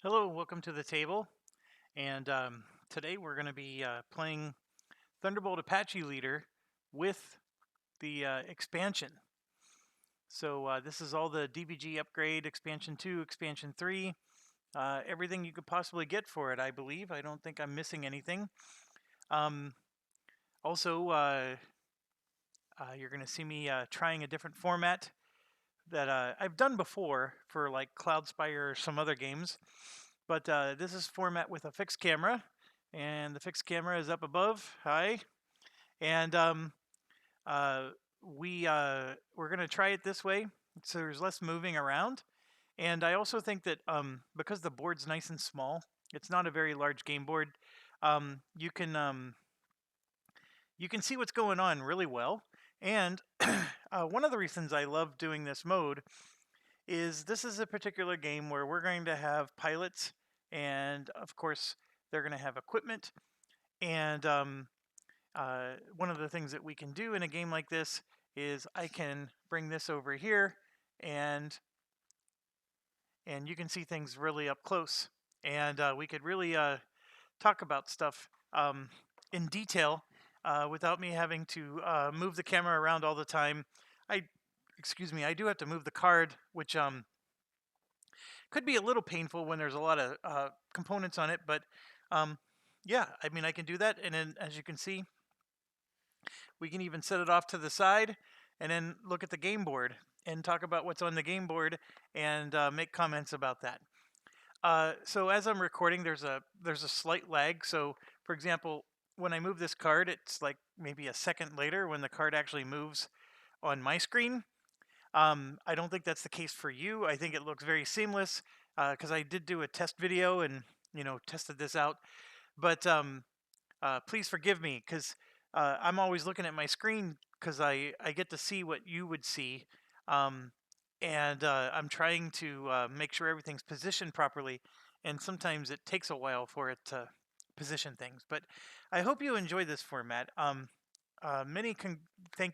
Hello, welcome to the table. And today we're going to be playing Thunderbolt Apache Leader with the expansion. So this is all the Dvg Upgrade, Expansion 2, Expansion 3, everything you could possibly get for it, I believe. I don't think I'm missing anything. Um, also, you're going to see me trying a different format that I've done before for like Cloudspire or some other games. But this is format with a fixed camera, and the fixed camera is up above. Hi, and uh, we're gonna try it this way, so there's less moving around. And I also think that because the board's nice and small, it's not a very large game board. You can see what's going on really well. And one of the reasons I love doing this mode is this is a particular game where we're going to have pilots, and of course they're going to have equipment. And one of the things that we can do in a game like this is I can bring this over here, and you can see things really up close, and we could really talk about stuff in detail without me having to move the camera around all the time. Excuse me, I do have to move the card, which could be a little painful when there's a lot of components on it, but yeah, I mean, I can do that. And then as you can see, we can even set it off to the side and then look at the game board and talk about what's on the game board and make comments about that. So as I'm recording, there's a slight lag. So for example, when I move this card, it's like maybe a second later when the card actually moves on my screen. I don't think that's the case for you. I think it looks very seamless because I did do a test video and tested this out. But please forgive me because I'm always looking at my screen because I get to see what you would see. And I'm trying to make sure everything's positioned properly. And sometimes it takes a while for it to position things. But I hope you enjoy this format. Thank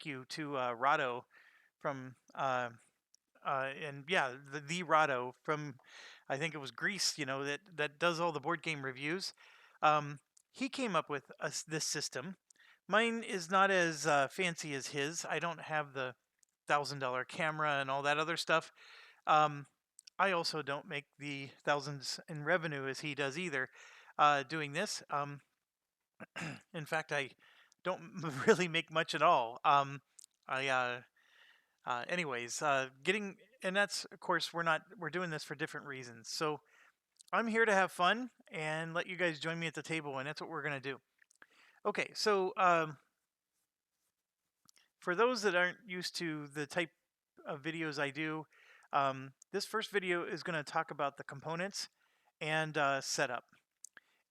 you to Rado from and yeah, the Rado from, I think it was Greece, that does all the board game reviews. He came up with this system. Mine is not as fancy as his. I don't have the $1,000 camera and all that other stuff. I also don't make the thousands in revenue as he does either doing this. In fact, I don't really make much at all. Anyways, and that's, of course, we're doing this for different reasons. So I'm here to have fun and let you guys join me at the table, and that's what we're going to do. Okay, so for those that aren't used to the type of videos I do, this first video is going to talk about the components and setup.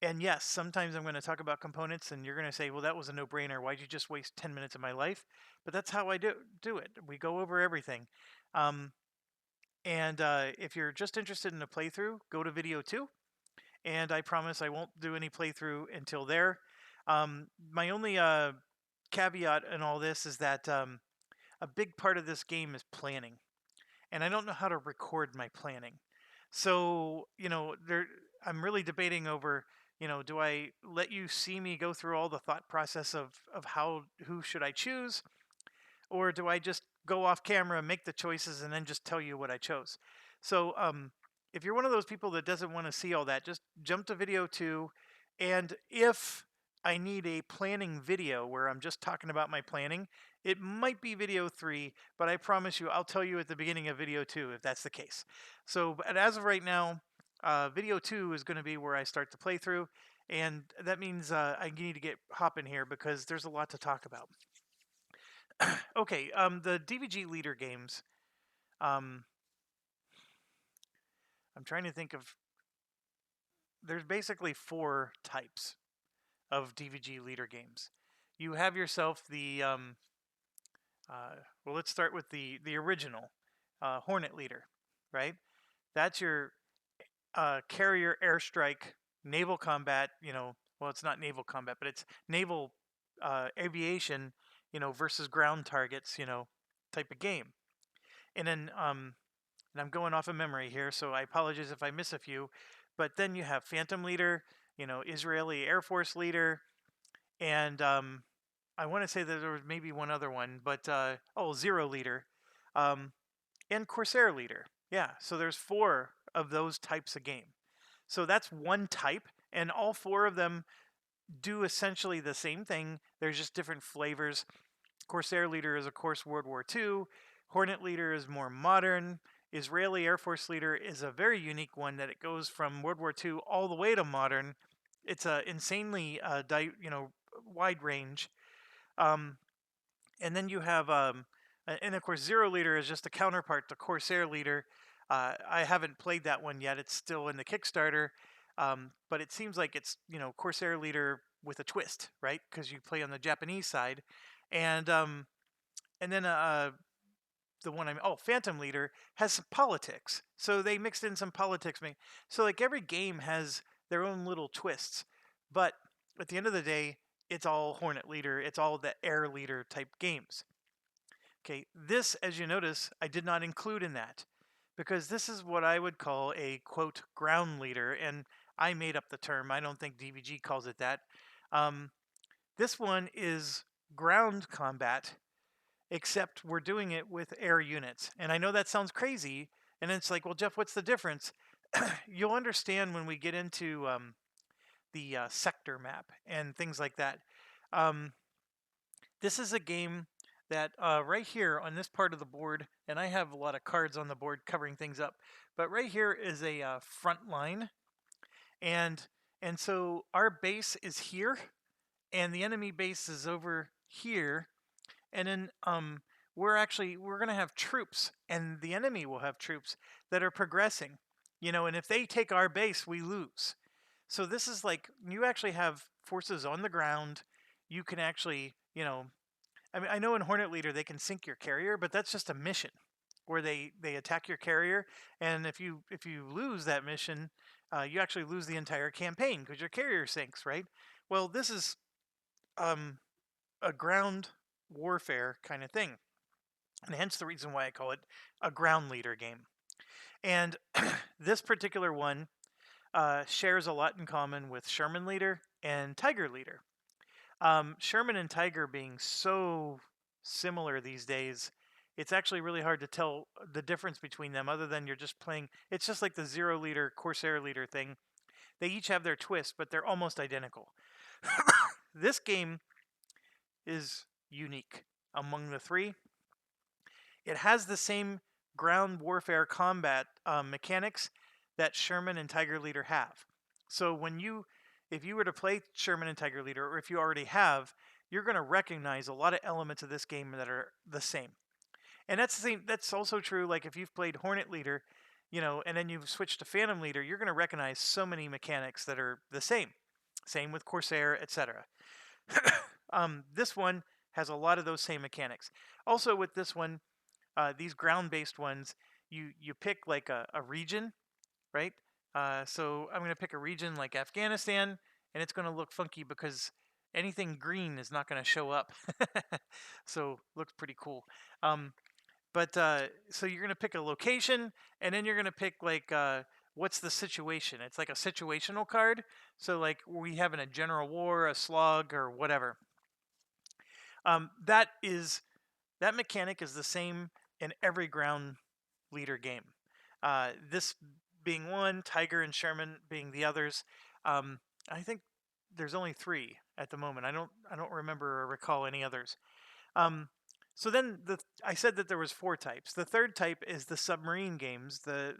And yes, sometimes I'm going to talk about components and you're going to say, well, that was a no-brainer. Why'd you just waste 10 minutes of my life? But that's how I do it. We go over everything. And if you're just interested in a playthrough, go to video 2. And I promise I won't do any playthrough until there. My only caveat in all this is that a big part of this game is planning. And I don't know how to record my planning. So, I'm really debating over, do I let you see me go through all the thought process of who should I choose? Or do I just go off camera, make the choices, and then just tell you what I chose? So if you're one of those people that doesn't want to see all that, just jump to video 2. And if I need a planning video where I'm just talking about my planning, it might be video 3, but I promise you I'll tell you at the beginning of video 2 if that's the case. So but as of right now, video 2 is going to be where I start the playthrough, and that means I need to get hopping here because there's a lot to talk about. Okay, the Dvg leader games. I'm trying to think of. There's basically 4 types of Dvg leader games. You have yourself the well, let's start with the original Hornet leader, right? That's your carrier airstrike naval combat. Well, it's not naval combat, but it's naval aviation. Versus ground targets. Type of game. And then and I'm going off of memory here, so I apologize if I miss a few. But then you have Phantom Leader, Israeli Air Force Leader, and I want to say that there was maybe one other one, but Zero Leader, um, and Corsair Leader. Yeah, so there's 4 of those types of game. So that's one type, and all 4 of them do essentially the same thing. There's just different flavors. Corsair Leader is, of course, World War II. Hornet Leader is more modern. Israeli Air Force Leader is a very unique one that it goes from World War II all the way to modern. It's a insanely wide range. And then you have and of course Zero Leader is just a counterpart to Corsair Leader. I haven't played that one yet. It's still in the Kickstarter, but it seems like it's Corsair Leader with a twist, right? Because you play on the Japanese side, and then the one Phantom Leader has some politics. So they mixed in some politics. So like every game has their own little twists, but at the end of the day, it's all Hornet Leader. It's all the Air Leader type games. Okay, this, as you notice, I did not include in that because this is what I would call a quote ground leader, and I made up the term. I don't think DVG calls it that. This one is ground combat, except we're doing it with air units. And I know that sounds crazy, and it's like, well, Jeff, what's the difference? You'll understand when we get into the sector map and things like that. This is a game that right here on this part of the board, and I have a lot of cards on the board covering things up, but right here is a front line, and so our base is here, and the enemy base is over here, and then we're going to have troops, and the enemy will have troops that are progressing, and if they take our base, we lose. So this is like you actually have forces on the ground. You can actually, I mean, I know in Hornet Leader they can sink your carrier, but that's just a mission where they attack your carrier, and if you lose that mission, you actually lose the entire campaign because your carrier sinks, right? Well, this is a ground warfare kind of thing, and hence the reason why I call it a ground leader game. And this particular one shares a lot in common with Sherman Leader and Tiger Leader. Sherman and Tiger being so similar these days, it's actually really hard to tell the difference between them other than you're just playing. It's just like the Zero Leader, Corsair Leader thing. They each have their twists, but they're almost identical. This game is unique among the 3. It has the same ground warfare combat mechanics that Sherman and Tiger Leader have. So if you were to play Sherman and Tiger Leader, or if you already have, you're going to recognize a lot of elements of this game that are the same. And that's the same. That's also true. Like if you've played Hornet Leader, and then you've switched to Phantom Leader, you're going to recognize so many mechanics that are the same. Same with Corsair, etc. This one has a lot of those same mechanics. Also with this one, these ground-based ones, you pick like a region, right? So I'm going to pick a region like Afghanistan, and it's going to look funky because anything green is not going to show up. So looks pretty cool. So you're going to pick a location, and then you're going to pick like what's the situation. It's like a situational card. So like we have in a general war, a slog, or whatever. That mechanic is the same in every ground leader game. This being one, Tiger and Sherman being the others. I think there's only 3 at the moment. I don't remember or recall any others. So then I said that there was 4 types. The third type is the submarine games, the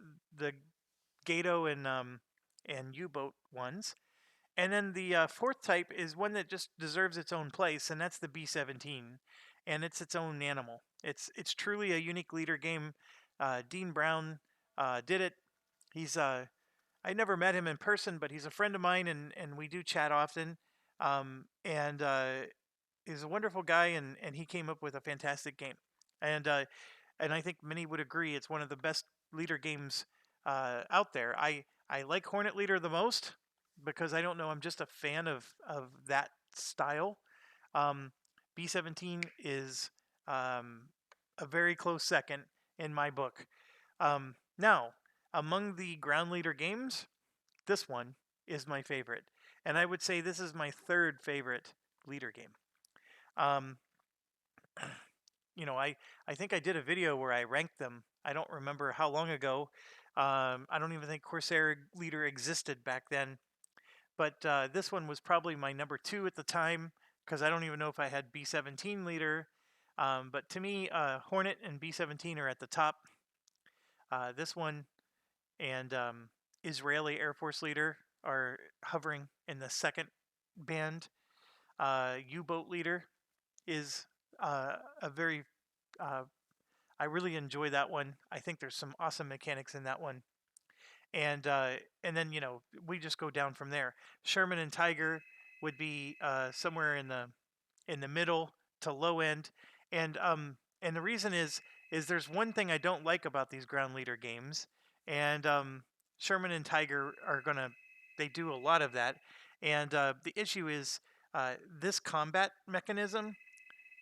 Gato and U-boat ones. And then the 4th type is one that just deserves its own place, and that's the B-17, and it's its own animal. It's truly a unique leader game. Dean Brown did it. He's I never met him in person, but he's a friend of mine, and we do chat often. And he's a wonderful guy, and he came up with a fantastic game. And I think many would agree it's one of the best leader games out there. I like Hornet Leader the most because I don't know, I'm just a fan of that style. B-17 is a very close second in my book. Now, among the ground leader games, this one is my favorite. And I would say this is my third favorite leader game. I think I did a video where I ranked them. I don't remember how long ago. I don't even think Corsair Leader existed back then. But this one was probably my number 2 at the time, because I don't even know if I had B-17 Leader. But to me, Hornet and B-17 are at the top. This one and Israeli Air Force Leader are hovering in the second band. U-Boat Leader is a very I really enjoy that one. I think there's some awesome mechanics in that one. And then we just go down from there. Sherman and Tiger would be somewhere in the middle to low end. And the reason is there's one thing I don't like about these ground leader games, and Sherman and Tiger they do a lot of that. And the issue is this combat mechanism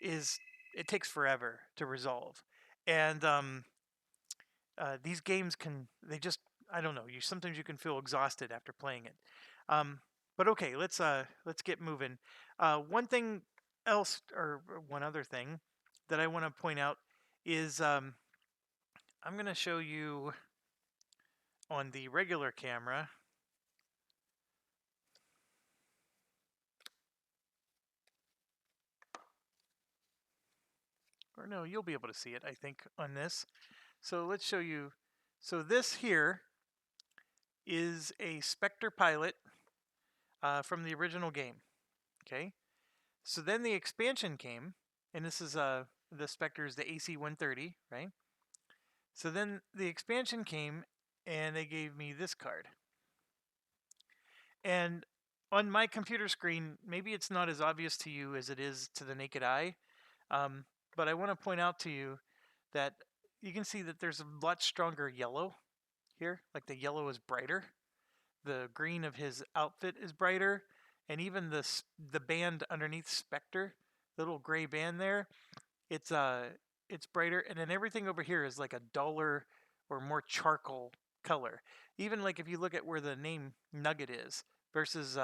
it takes forever to resolve. And these games I don't know, sometimes you can feel exhausted after playing it. But okay, let's get moving. One thing else, or one other thing that I want to point out is I'm going to show you on the regular camera. Or no, you'll be able to see it, I think, on this. So let's show you. So this here is a Spectre pilot from the original game. Okay. So then the expansion came, and this is the Spectre is the AC-130, right? So then the expansion came, and they gave me this card. And on my computer screen, maybe it's not as obvious to you as it is to the naked eye, but I want to point out to you that you can see that there's a lot stronger yellow here. Like the yellow is brighter. The green of his outfit is brighter. And even the band underneath Spectre, the little gray band there, it's brighter. And then everything over here is like a duller or more charcoal color. Even like if you look at where the name Nugget is versus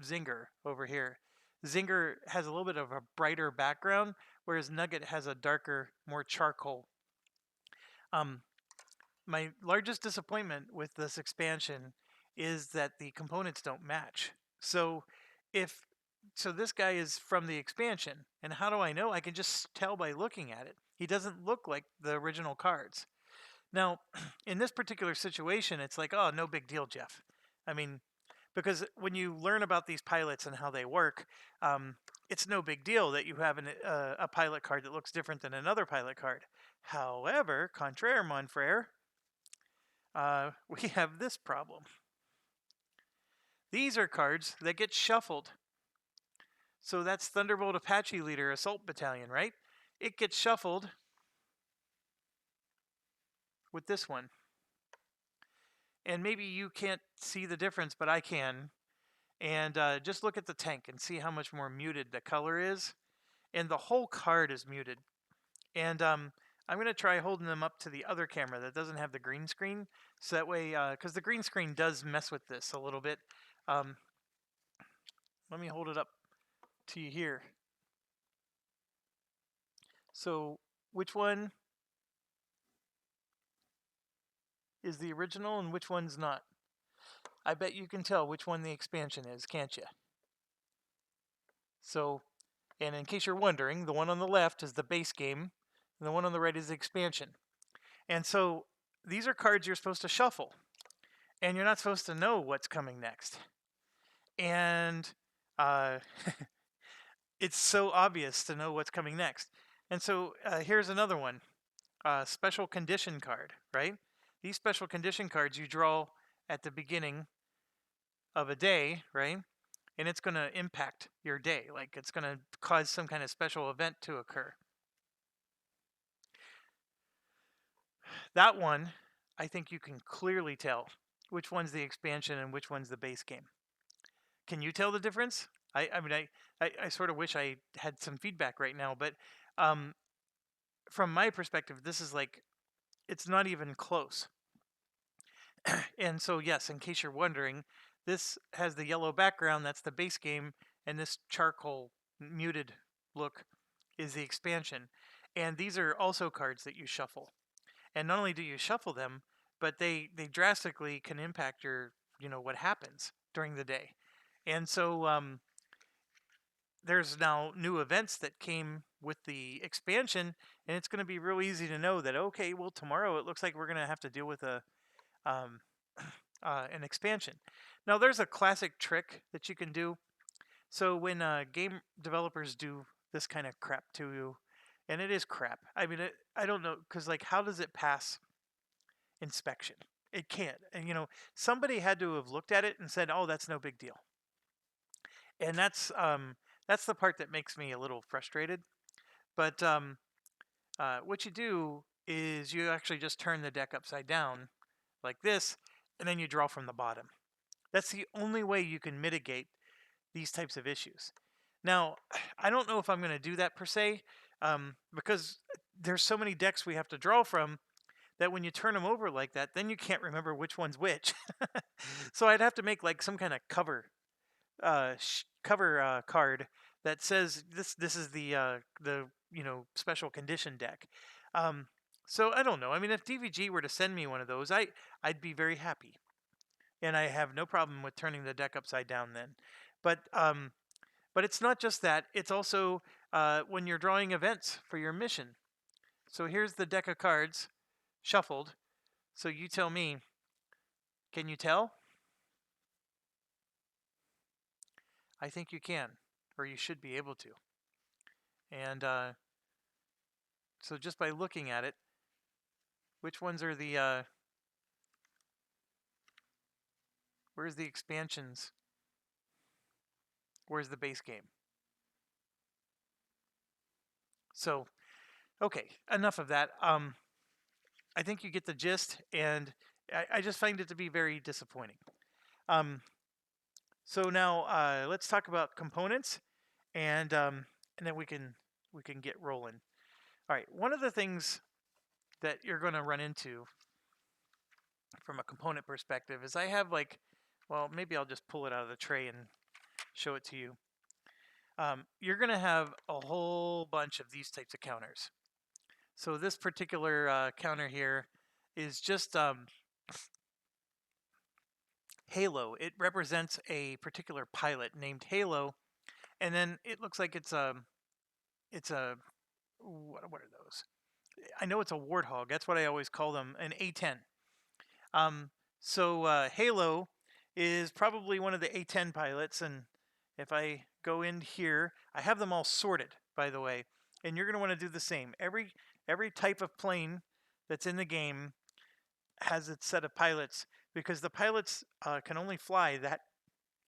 Zinger over here. Zinger has a little bit of a brighter background, whereas Nugget has a darker, more charcoal. My largest disappointment with this expansion is that the components don't match. So this guy is from the expansion, and how do I know? I can just tell by looking at it. He doesn't look like the original cards. Now, in this particular situation, it's like, oh, no big deal, Jeff. I mean, because when you learn about these pilots and how they work, it's no big deal that you have a pilot card that looks different than another pilot card. However, contraire, mon frere, we have this problem. These are cards that get shuffled. So that's Thunderbolt Apache Leader Assault Battalion, right? It gets shuffled with this one. And maybe you can't see the difference, but I can. And just look at the tank and see how much more muted the color is. And the whole card is muted. And I'm going to try holding them up to the other camera that doesn't have the green screen. So that way, because the green screen does mess with this a little bit. Let me hold it up to you here. So which one is the original and which one's not? I bet you can tell which one the expansion is, can't you? So, and in case you're wondering, the one on the left is the base game, and the one on the right is the expansion. And so these are cards you're supposed to shuffle, and you're not supposed to know what's coming next. And it's so obvious to know what's coming next. And so here's another one, special condition card, right? These special condition cards you draw at the beginning of a day, right? And it's going to impact your day. Like it's going to cause some kind of special event to occur. That one, I think you can clearly tell which one's the expansion and which one's the base game. Can you tell the difference? I sort of wish I had some feedback right now, but from my perspective, this is like, it's not even close. And so, yes, in case you're wondering, this has the yellow background, that's the base game, and this charcoal muted look is the expansion. And these are also cards that you shuffle. And not only do you shuffle them, but they drastically can impact your, what happens during the day. And so there's now new events that came with the expansion, and it's going to be real easy to know that, okay, well, tomorrow it looks like we're going to have to deal with um, an expansion. Now, there's a classic trick that you can do. So when game developers do this kind of crap to you, and it is crap. I mean, I don't know, because like, how does it pass inspection? It can't. And somebody had to have looked at it and said, "Oh, that's no big deal." And that's the part that makes me a little frustrated. But what you do is you actually just turn the deck upside down like this, and then you draw from the bottom. That's the only way you can mitigate these types of issues. Now, I don't know if I'm going to do that per se, because there's so many decks we have to draw from that when you turn them over like that, then you can't remember which one's which. So I'd have to make like some kind of cover card that says this is the special condition deck. So I don't know. I mean, if DVG were to send me one of those, I'd be very happy, and I have no problem with turning the deck upside down then. But it's not just that. It's also when you're drawing events for your mission. So here's the deck of cards shuffled. So you tell me, can you tell? I think you can, or you should be able to. And so just by looking at it, which ones are the, where's the expansions? Where's the base game? So, okay, enough of that. I think you get the gist, and I just find it to be very disappointing. So now let's talk about components, and then we can get rolling. All right, one of the things that you're going to run into from a component perspective is I have well, maybe I'll just pull it out of the tray and show it to you. You're going to have a whole bunch of these types of counters. So this particular counter here is just Halo. It represents a particular pilot named Halo, and then it looks like it's a what are those? I know it's a Warthog. That's what I always call them, an A10. So Halo is probably one of the A10 pilots, and if I go in here, I have them all sorted, by the way, and you're going to want to do the same. Every type of plane that's in the game has its set of pilots, because the pilots can only fly that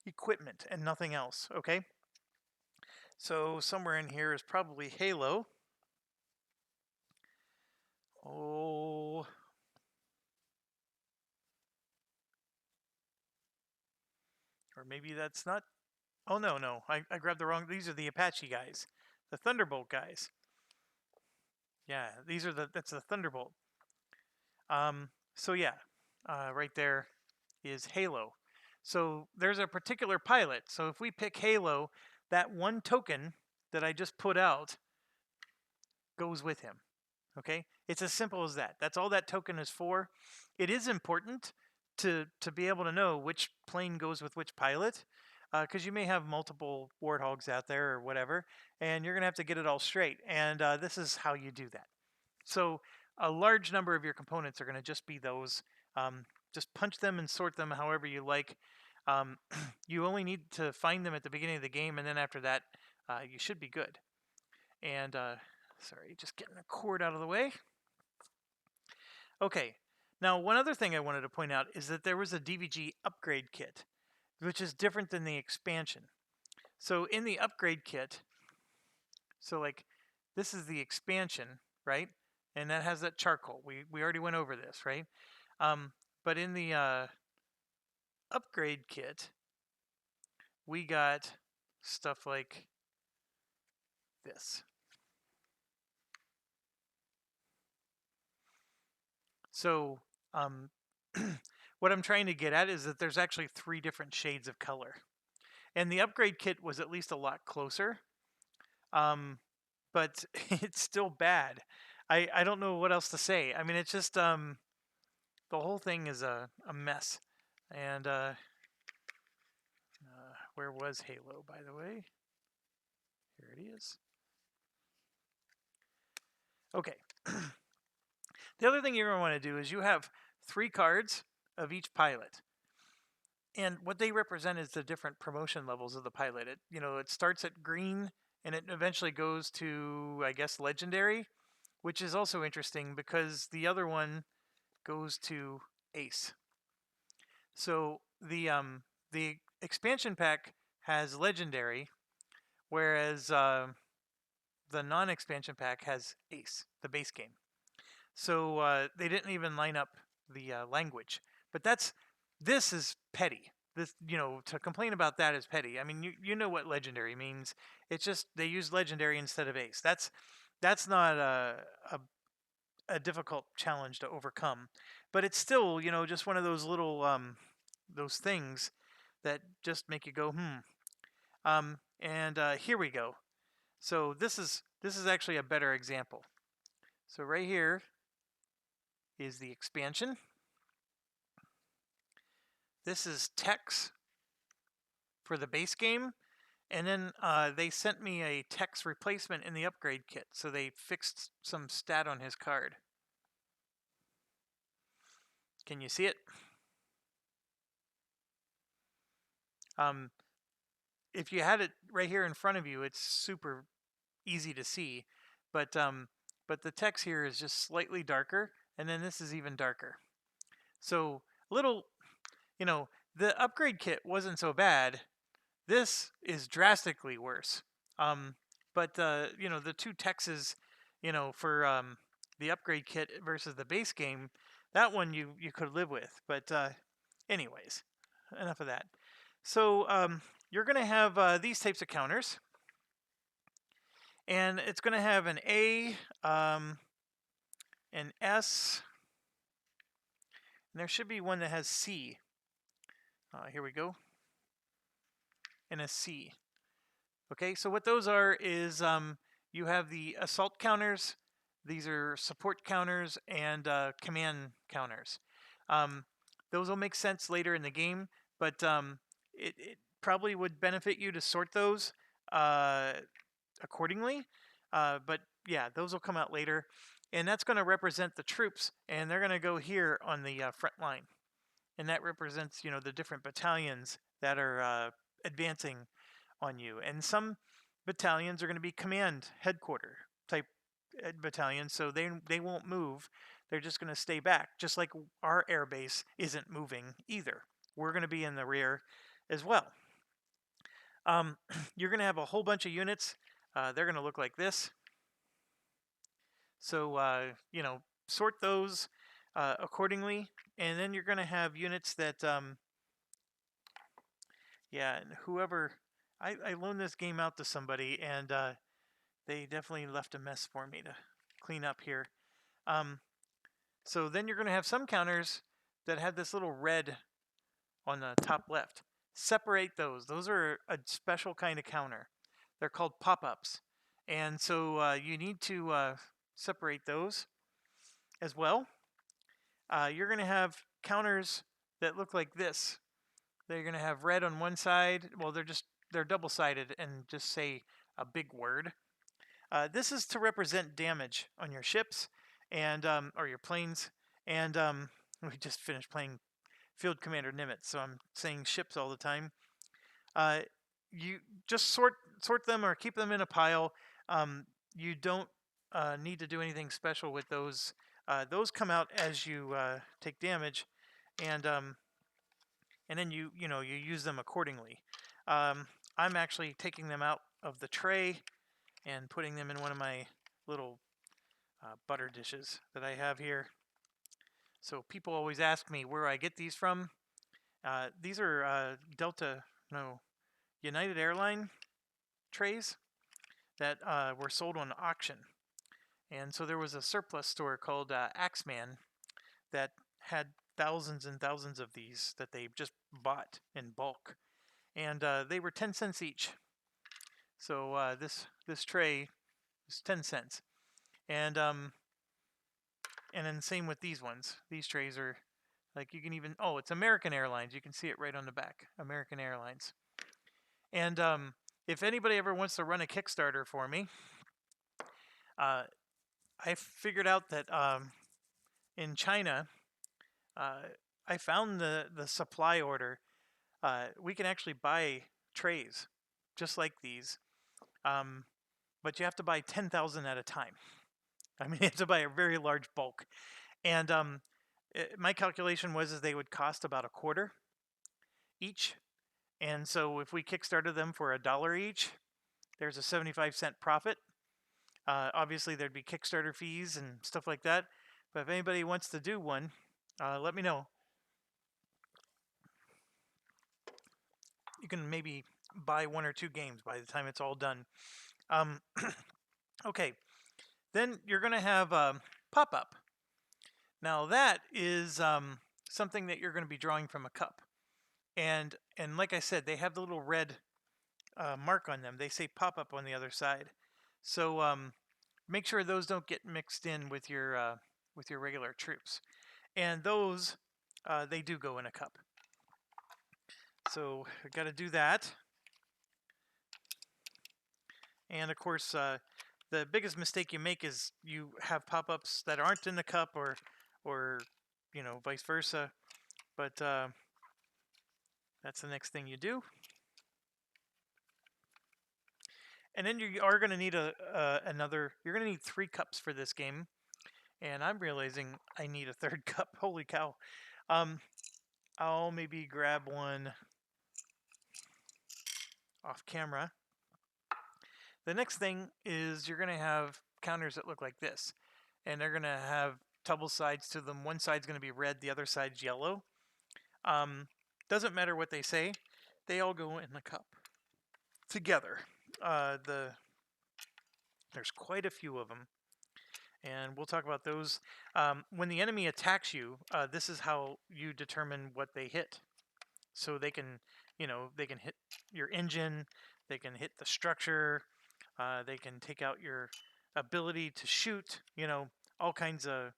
equipment and nothing else, okay? So somewhere in here is probably Halo. Oh. Or maybe that's not. Oh, no. I grabbed the wrong. These are the Apache guys. The Thunderbolt guys. Yeah, that's the Thunderbolt. So yeah, right there is Halo. So there's a particular pilot. So if we pick Halo, that one token that I just put out goes with him. Okay? It's as simple as that. That's all that token is for. It is important to be able to know which plane goes with which pilot, because you may have multiple Warthogs out there or whatever, and you're going to have to get it all straight. And this is how you do that. So a large number of your components are going to just be those. Just punch them and sort them however you like. You only need to find them at the beginning of the game, and then after that, you should be good. And sorry, just getting a cord out of the way. Okay, now one other thing I wanted to point out is that there was a Dvg Upgrade Kit, which is different than the expansion. So in the Upgrade Kit, so like this is the expansion, right? And that has that charcoal. We already went over this, right? But in the Upgrade Kit, we got stuff like this. So what I'm trying to get at is that there's actually 3 different shades of color. And the upgrade kit was at least a lot closer. But it's still bad. I don't know what else to say. I mean, it's just the whole thing is a mess. And where was Halo, by the way? Here it is. Okay. The other thing you're going to want to do is you have 3 cards of each pilot. And what they represent is the different promotion levels of the pilot. It starts at green and it eventually goes to, I guess, legendary, which is also interesting because the other one goes to ace. So the expansion pack has legendary, whereas the non-expansion pack has ace, the base game. So they didn't even line up the language. But this is petty. This, to complain about that is petty. I mean, you know what legendary means. It's just they use legendary instead of ace. That's not a difficult challenge to overcome, but it's still, just one of those little those things that just make you go and here we go. So this is actually a better example. So right here is the expansion. This is text for the base game, and then they sent me a text replacement in the upgrade kit, so they fixed some stat on his card. Can you see it? If you had it right here in front of you, it's super easy to see, but the text here is just slightly darker, and then this is even darker. So little, the upgrade kit wasn't so bad. This is drastically worse. But the 2 texts, for the upgrade kit versus the base game, that one you could live with. But anyways, enough of that. So you're going to have these types of counters. And it's going to have an A, an S, and there should be one that has C. Here we go. And a C. Okay, so what those are is you have the assault counters, these are support counters, and command counters. Those will make sense later in the game, but it probably would benefit you to sort those accordingly. But yeah, those will come out later. And that's going to represent the troops, and they're going to go here on the front line. And that represents, the different battalions that are advancing on you. And some battalions are going to be command headquarter type battalions, so they won't move. They're just going to stay back, just like our air base isn't moving either. We're going to be in the rear as well. You're going to have a whole bunch of units. They're going to look like this. So, sort those accordingly. And then you're going to have units that, and whoever, I loaned this game out to somebody, and they definitely left a mess for me to clean up here. So then you're going to have some counters that have this little red on the top left. Separate those. Those are a special kind of counter. They're called pop-ups. And so you need to separate those as well. You're going to have counters that look like this. They're going to have red on one side. Well, they're double-sided and just say a big word. This is to represent damage on your ships and or your planes. And we just finished playing Field Commander Nimitz, so I'm saying ships all the time. You just sort them or keep them in a pile. You don't need to do anything special with those. Those come out as you take damage, and then you use them accordingly. I'm actually taking them out of the tray and putting them in one of my little butter dishes that I have here. So people always ask me where I get these from. These are United Airline trays that were sold on auction. And so there was a surplus store called Axeman that had thousands and thousands of these that they just bought in bulk, and they were 10 cents each. So this tray is 10 cents, and then same with these ones. These trays are like, you can even, oh, it's American Airlines. You can see it right on the back, American Airlines. And if anybody ever wants to run a Kickstarter for me, I figured out that in China, I found the supply order. We can actually buy trays just like these, but you have to buy 10,000 at a time. I mean, you have to buy a very large bulk. And my calculation was is they would cost about $0.25 each. And so if we Kickstarted them for $1 each, there's a 75-cent profit. Obviously, there'd be Kickstarter fees and stuff like that. But if anybody wants to do one, let me know. You can maybe buy 1 or 2 games by the time it's all done. Okay, then you're going to have pop-up. Now that is something that you're going to be drawing from a cup. And like I said, they have the little red mark on them. They say pop-up on the other side. So make sure those don't get mixed in with your regular troops. And those, they do go in a cup. So I got to do that. And of course, the biggest mistake you make is you have pop-ups that aren't in the cup, or you know, vice versa. But that's the next thing you do. And then you are going to need another. You're going to need 3 cups for this game, and I'm realizing I need a 3rd cup. Holy cow! I'll maybe grab one off camera. The next thing is you're going to have counters that look like this, and they're going to have double sides to them. One side's going to be red, the other side's yellow. Doesn't matter what they say, they all go in the cup together. There's quite a few of them, and we'll talk about those. When the enemy attacks you, this is how you determine what they hit. So they can, you know, they can hit your engine, they can hit the structure, they can take out your ability to shoot, you know, all kinds of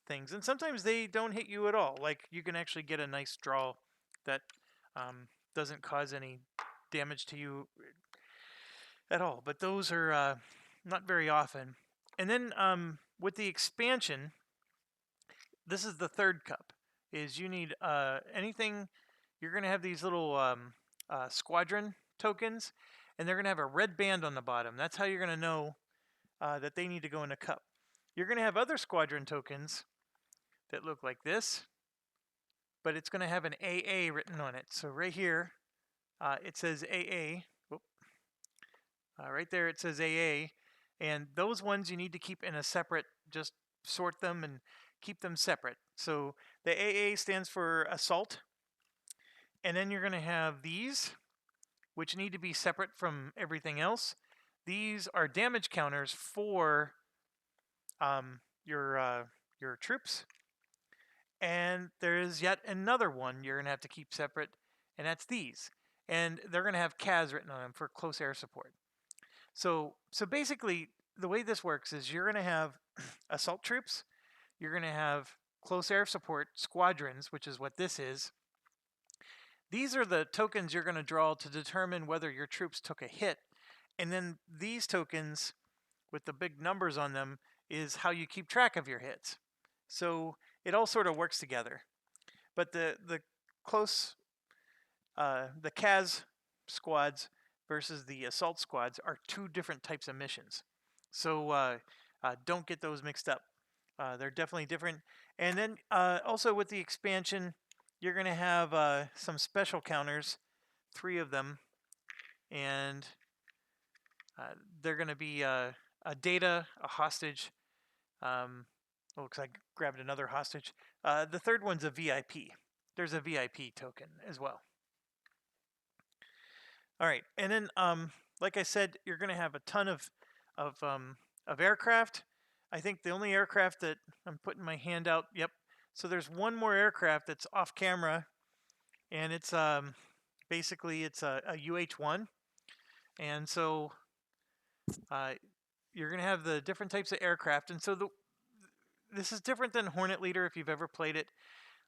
things. And sometimes they don't hit you at all. Like, you can actually get a nice draw that doesn't cause any damage to you at all. But those are not very often. And then with the expansion, this is the 3rd cup. Is you need anything. You're going to have these little squadron tokens, and they're going to have a red band on the bottom. That's how you're going to know that they need to go in a cup. You're going to have other squadron tokens that look like this, but it's going to have an AA written on it. So right here, it says AA. Right there, it says AA. And those ones you need to keep in a separate, just sort them and keep them separate. So the AA stands for assault. And then you're going to have these, which need to be separate from everything else. These are damage counters for your troops. And there is yet another one you're going to have to keep separate, and that's these. And they're going to have CAS written on them for close air support. So basically, the way this works is you're going to have assault troops, you're going to have close air support squadrons, which is what this is. These are the tokens you're going to draw to determine whether your troops took a hit. And then these tokens with the big numbers on them is how you keep track of your hits. So it all sort of works together. But the CAS squads versus the assault squads are 2 different types of missions. So don't get those mixed up. They're definitely different. And then also with the expansion, you're going to have some special counters, 3 of them. And they're going to be a data, a hostage. Looks like I grabbed another hostage. The 3rd one's a VIP. There's a VIP token as well. All right, and then like I said, you're going to have a ton of aircraft. I think the only aircraft that I'm putting my hand out, yep, So there's one more aircraft that's off camera, and it's basically it's a UH-1, and so uh, you're going to have the different types of aircraft, and so this is different than Hornet Leader if you've ever played it.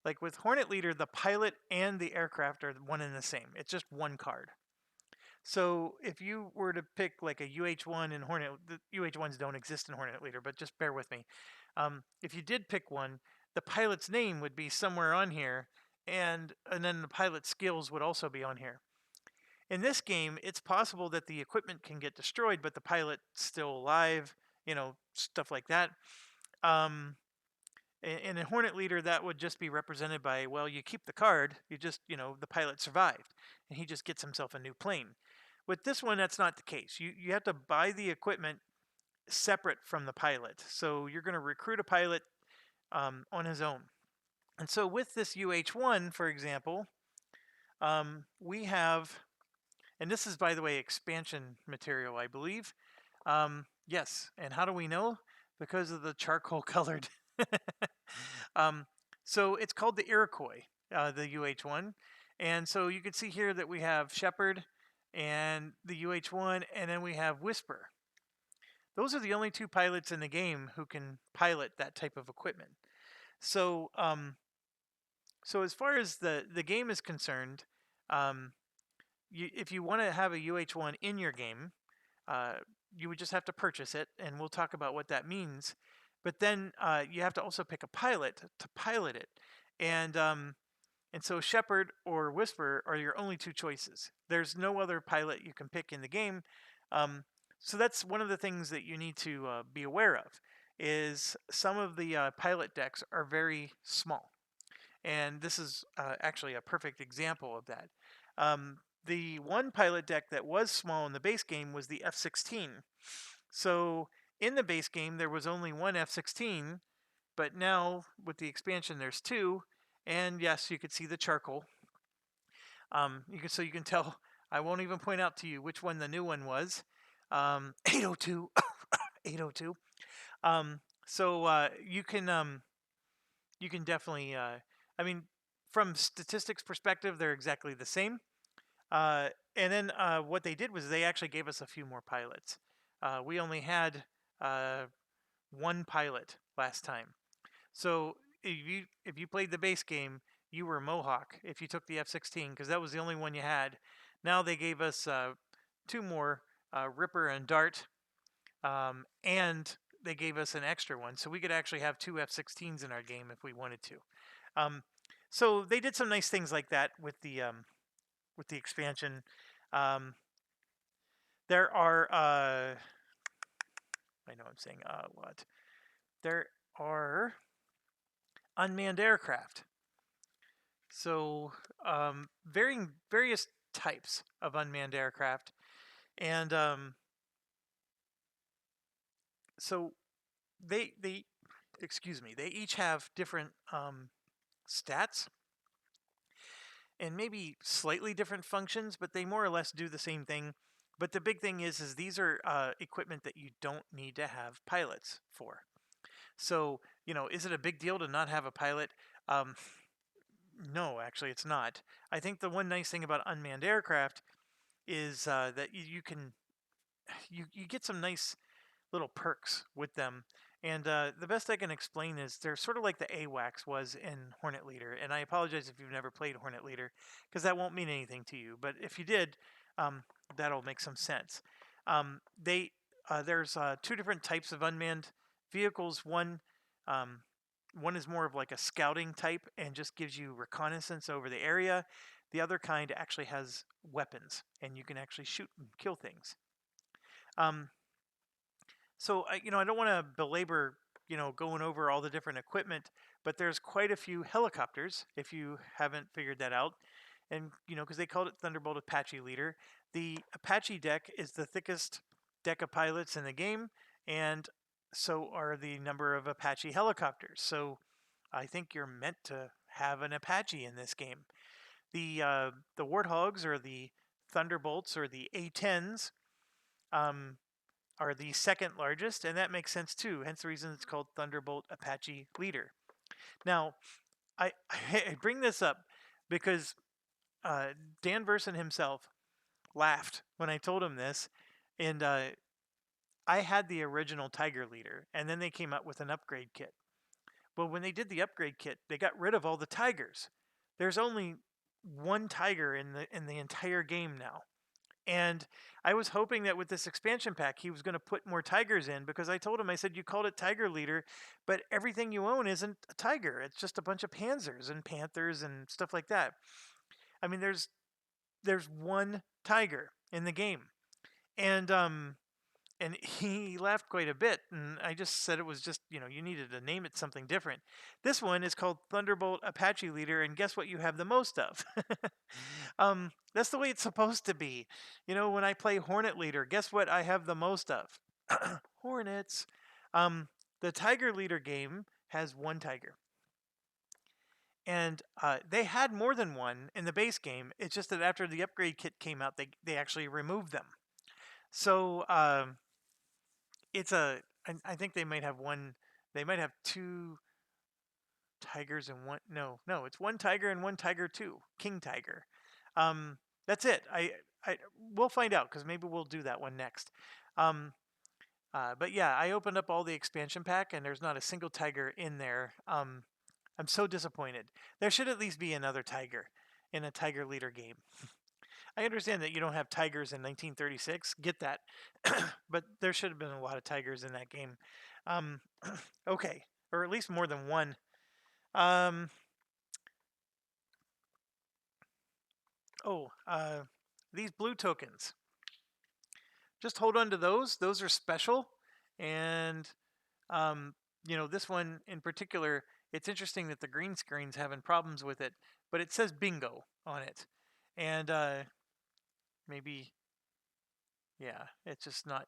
Like with Hornet Leader, the pilot and the aircraft are one and the same. It's just one card. So if you were to pick like a UH-1 in Hornet, the UH-1s don't exist in Hornet Leader, but just bear with me. If you did pick one, the pilot's name would be somewhere on here, and then the pilot's skills would also be on here. In this game, it's possible that the equipment can get destroyed, but the pilot's still alive, stuff like that. In a Hornet Leader, that would just be represented by, well, you keep the card, the pilot survived, and he just gets himself a new plane. With this one, that's not the case. You have to buy the equipment separate from the pilot. So you're going to recruit a pilot on his own. And so with this UH-1, for example, we have, and this is, by the way, expansion material, I believe. Yes, and how do we know? Because of the charcoal colored. So it's called the Iroquois, the UH-1. And so you can see here that we have Shepherd and the UH-1, and then we have Whisper. Those are the only two pilots in the game who can pilot that type of equipment. So, so as far as the game is concerned, if you want to have a UH-1 in your game, you would just have to purchase it, and we'll talk about what that means. But then you have to also pick a pilot to pilot it, and so Shepherd or Whisper are your only two choices. There's no other pilot you can pick in the game. So that's one of the things that you need to be aware of. Is some of the pilot decks are very small, and this is actually a perfect example of that. The one pilot deck that was small in the base game was the F-16. So in the base game, there was only one F-16, but now with the expansion, there's two. And yes, you could see the charcoal. So you can tell. I won't even point out to you which one the new one was. 802, 802. So you can definitely. I mean, from statistics perspective, they're exactly the same. And then what they did was they actually gave us a few more pilots. We only had one pilot last time. So if you played the base game, you were Mohawk if you took the F-16, because that was the only one you had. Now they gave us two more, Ripper and Dart, and they gave us an extra one, so we could actually have two F-16s in our game if we wanted to. So they did some nice things like that with the expansion. There are I know I'm saying what? There are unmanned aircraft. So various types of unmanned aircraft, and so they excuse me, they each have different stats and maybe slightly different functions, but they more or less do the same thing. But the big thing is these are equipment that you don't need to have pilots for. So, is it a big deal to not have a pilot? No, actually, it's not. I think the one nice thing about unmanned aircraft is that you get some nice little perks with them. And the best I can explain is they're sort of like the AWACS was in Hornet Leader. And I apologize if you've never played Hornet Leader, because that won't mean anything to you. But if you did, that'll make some sense. There's two different types of unmanned vehicles. One is more of like a scouting type and just gives you reconnaissance over the area. The other kind actually has weapons, and you can actually shoot and kill things. So I don't want to belabor, going over all the different equipment, but there's quite a few helicopters, if you haven't figured that out. And, because they called it Thunderbolt Apache Leader. The Apache deck is the thickest deck of pilots in the game, and so are the number of Apache helicopters. So I think you're meant to have an Apache in this game. The Warthogs, or the Thunderbolts, or the A-10s, are the second largest, and that makes sense too, hence the reason it's called Thunderbolt Apache Leader. Now, I bring this up because Dan Verson himself laughed when I told him this, and I had the original Tiger Leader, and then they came out with an upgrade kit. Well, when they did the upgrade kit, they got rid of all the tigers. There's only one tiger in the entire game now. And I was hoping that with this expansion pack, he was going to put more tigers in, because I told him, I said, you called it Tiger Leader, but everything you own isn't a tiger. It's just a bunch of panzers and panthers and stuff like that. I mean, there's one tiger in the game, and he laughed quite a bit, and I just said it was just, you needed to name it something different. This one is called Thunderbolt Apache Leader, and guess what you have the most of? That's the way it's supposed to be. When I play Hornet Leader, guess what I have the most of? Hornets. The Tiger Leader game has one tiger. And they had more than one in the base game. It's just that after the upgrade kit came out, they actually removed them. So I think they might have one. They might have two tigers and one. No, it's one tiger and one tiger two. King Tiger. That's it. We'll find out, because maybe we'll do that one next. But yeah, I opened up all the expansion pack, and there's not a single tiger in there. I'm so disappointed. There should at least be another tiger in a Tiger Leader game. I understand that you don't have tigers in 1936. Get that. But there should have been a lot of tigers in that game. Okay. Or at least more than one. These blue tokens. Just hold on to those. Those are special. And, this one in particular, it's interesting that the green screen's having problems with it, but it says bingo on it. And maybe, yeah, it's just not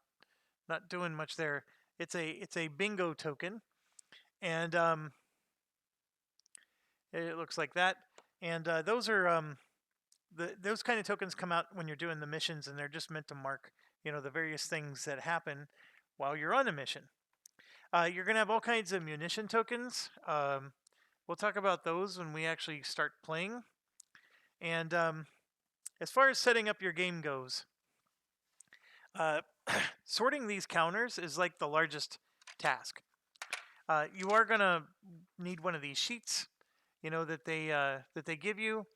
doing much there. It's a bingo token, and it looks like that. And those are those kind of tokens come out when you're doing the missions, and they're just meant to mark the various things that happen while you're on a mission. You're going to have all kinds of munition tokens. We'll talk about those when we actually start playing. And as far as setting up your game goes, sorting these counters is like the largest task. You are going to need one of these sheets, that they give you.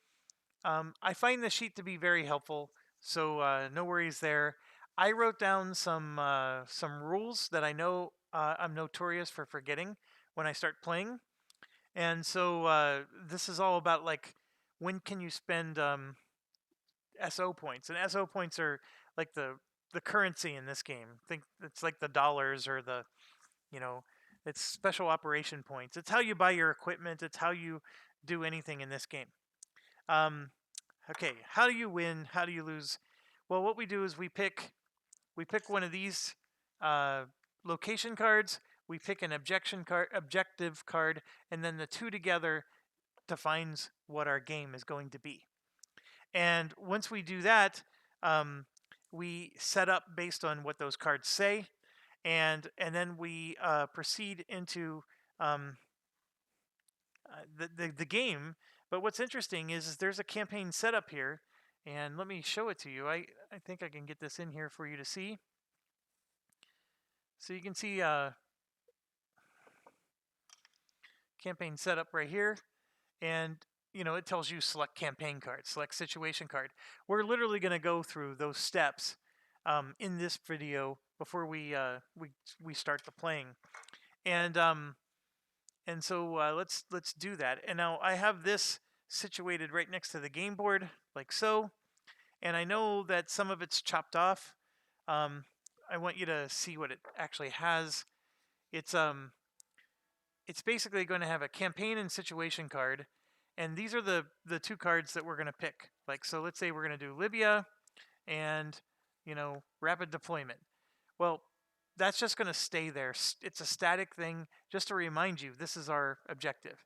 I find the sheet to be very helpful, so no worries there. I wrote down some rules that I know I'm notorious for forgetting when I start playing, and so this is all about, like, when can you spend SO points, and SO points are like the currency in this game. Think it's like the dollars, or the it's special operation points. It's how you buy your equipment. It's how you do anything in this game. Okay, how do you win? How do you lose? Well, what we do is we pick one of these location cards. We pick an objective card, and then the two together defines what our game is going to be. And once we do that, we set up based on what those cards say, and then we proceed into the game. But what's interesting is there's a campaign setup here, and let me show it to you. I think I can get this in here for you to see. So you can see campaign setup right here, and it tells you select campaign card, select situation card. We're literally going to go through those steps in this video before we start the playing, and so let's do that. And now I have this situated right next to the game board, like so, and I know that some of it's chopped off. I want you to see what it actually has. It's basically going to have a campaign and situation card, and these are the two cards that we're going to pick. Like, so let's say we're going to do Libya and rapid deployment. Well, that's just going to stay there. It's a static thing. Just to remind you, this is our objective.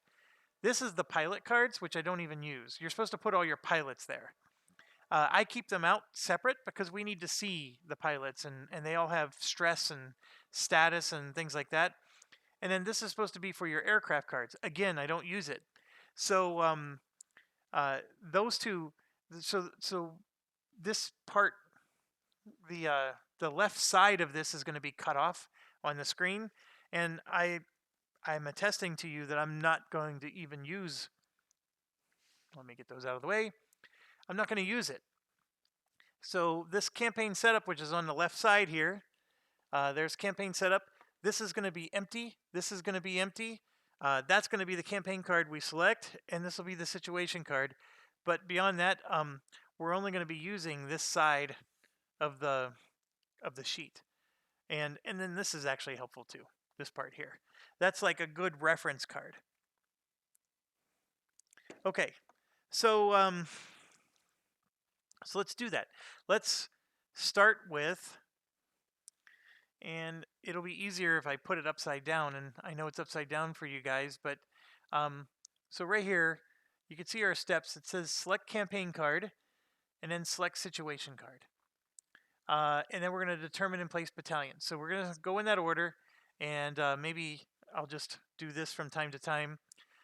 This is the pilot cards, which I don't even use. You're supposed to put all your pilots there. I keep them out separate because we need to see the pilots, and they all have stress and status and things like that. And then this is supposed to be for your aircraft cards. Again, I don't use it. So those two, so this part, the left side of this is going to be cut off on the screen, and I'm attesting to you that I'm not going to even use. Let me get those out of the way. I'm not going to use it. So this campaign setup, which is on the left side here, there's campaign setup. This is going to be empty. This is going to be empty. That's going to be the campaign card we select, and this will be the situation card. But beyond that, we're only going to be using this side of the sheet. And then this is actually helpful too, this part here. That's like a good reference card. Okay, so let's do that. Let's start with, and it'll be easier if I put it upside down, and I know it's upside down for you guys, but so right here, you can see our steps. It says select campaign card, and then select situation card. And then we're going to determine and place battalions. So we're going to go in that order, and maybe I'll just do this from time to time.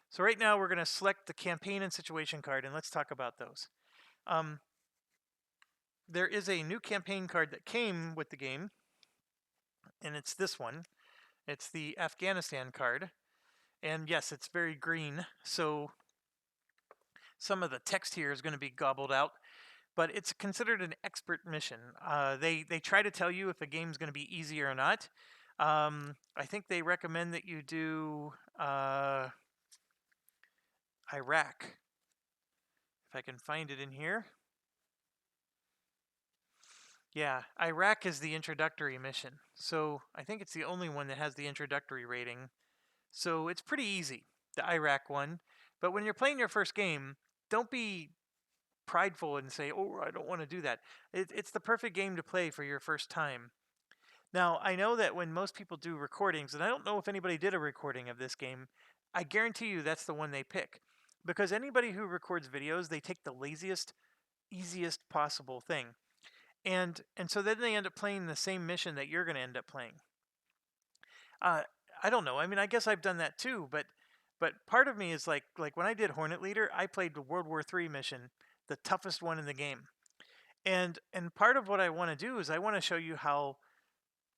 So right now we're going to select the campaign and situation card, and let's talk about those. There is a new campaign card that came with the game, and it's this one. It's the Afghanistan card. And yes, it's very green, so some of the text here is going to be gobbled out. But it's considered an expert mission. They try to tell you if a game's going to be easy or not. I think they recommend that you do Iraq. If I can find it in here. Yeah, Iraq is the introductory mission. So I think it's the only one that has the introductory rating. So it's pretty easy, the Iraq one. But when you're playing your first game, don't be prideful and say, oh, I don't want to do that. It's the perfect game to play for your first time. Now, I know that when most people do recordings, and I don't know if anybody did a recording of this game, I guarantee you that's the one they pick. Because anybody who records videos, they take the laziest, easiest possible thing. And so then they end up playing the same mission that you're going to end up playing. I don't know. I mean, I guess I've done that too, but part of me is like when I did Hornet Leader, I played the World War III mission, the toughest one in the game. And part of what I want to do is I want to show you how,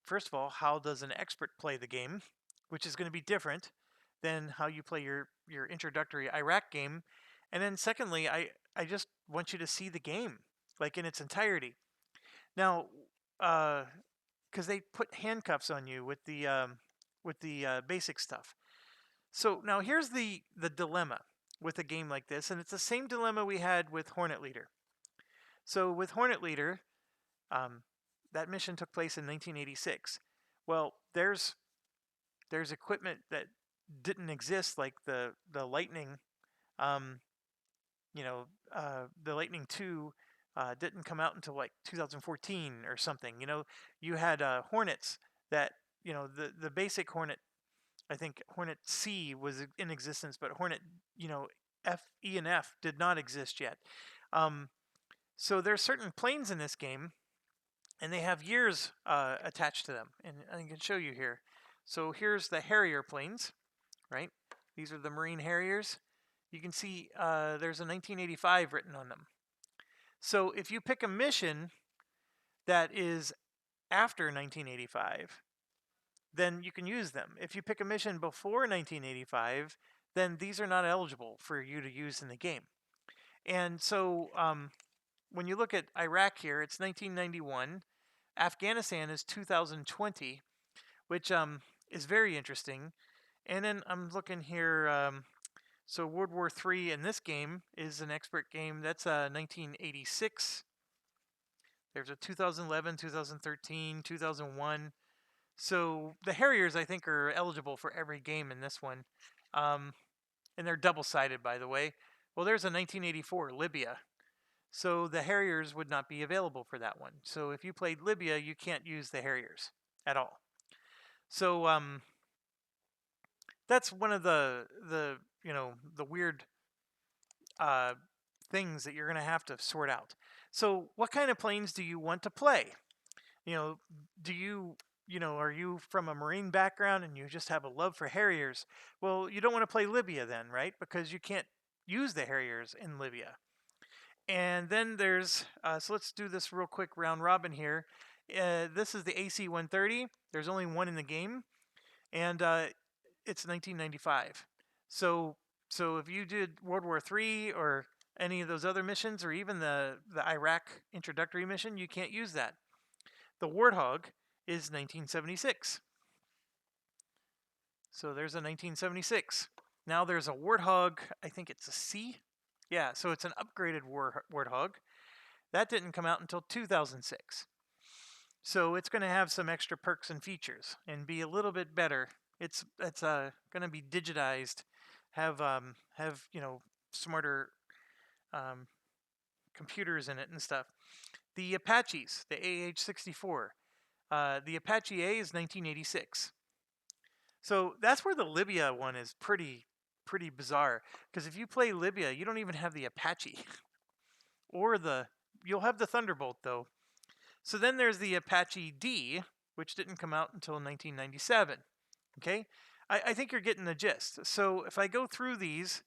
first of all, how does an expert play the game, which is going to be different than how you play your introductory Iraq game. And then secondly, I just want you to see the game, like in its entirety. Now, because they put handcuffs on you with the basic stuff. So now here's the dilemma with a game like this, and it's the same dilemma we had with Hornet Leader. So with Hornet Leader, that mission took place in 1986. Well, there's equipment that didn't exist, like the Lightning. The Lightning 2 didn't come out until like 2014 or something. You had Hornets that, the basic Hornet, I think Hornet C was in existence, but Hornet, F, E, and F did not exist yet. So there's certain planes in this game, and they have years attached to them. And I can show you here. So here's the Harrier Planes, right? These are the Marine Harriers. You can see there's a 1985 written on them. So if you pick a mission that is after 1985, then you can use them. If you pick a mission before 1985, then these are not eligible for you to use in the game. And so when you look at Iraq here, it's 1991. Afghanistan is 2020, which is very interesting. And then I'm looking here, so World War III in this game is an expert game. That's 1986. There's a 2011, 2013, 2001. So the Harriers, I think, are eligible for every game in this one. And they're double-sided, by the way. Well, there's a 1984, Libya. So the Harriers would not be available for that one. So if you played Libya, you can't use the Harriers at all. So that's one of the weird things that you're going to have to sort out. So what kind of planes do you want to play? Do you are you from a Marine background and you just have a love for Harriers? Well, you don't want to play Libya then, right? Because you can't use the Harriers in Libya. And then there's, so let's do this real quick round robin here. This is the AC-130. There's only one in the game, and it's 1995. So if you did World War III or any of those other missions, or even the Iraq introductory mission, you can't use that. The Warthog is 1976. So there's a 1976. Now there's a Warthog, I think it's a C. Yeah, so it's an upgraded Warthog. That didn't come out until 2006. So it's going to have some extra perks and features and be a little bit better. It's going to be digitized, have smarter computers in it and stuff. The Apaches, the AH-64. The Apache A is 1986. So that's where the Libya one is pretty bizarre, because if you play Libya, you don't even have the Apache, or you'll have the Thunderbolt though. So then there's the Apache D, which didn't come out until 1997. Okay, I think you're getting the gist. So if I go through these,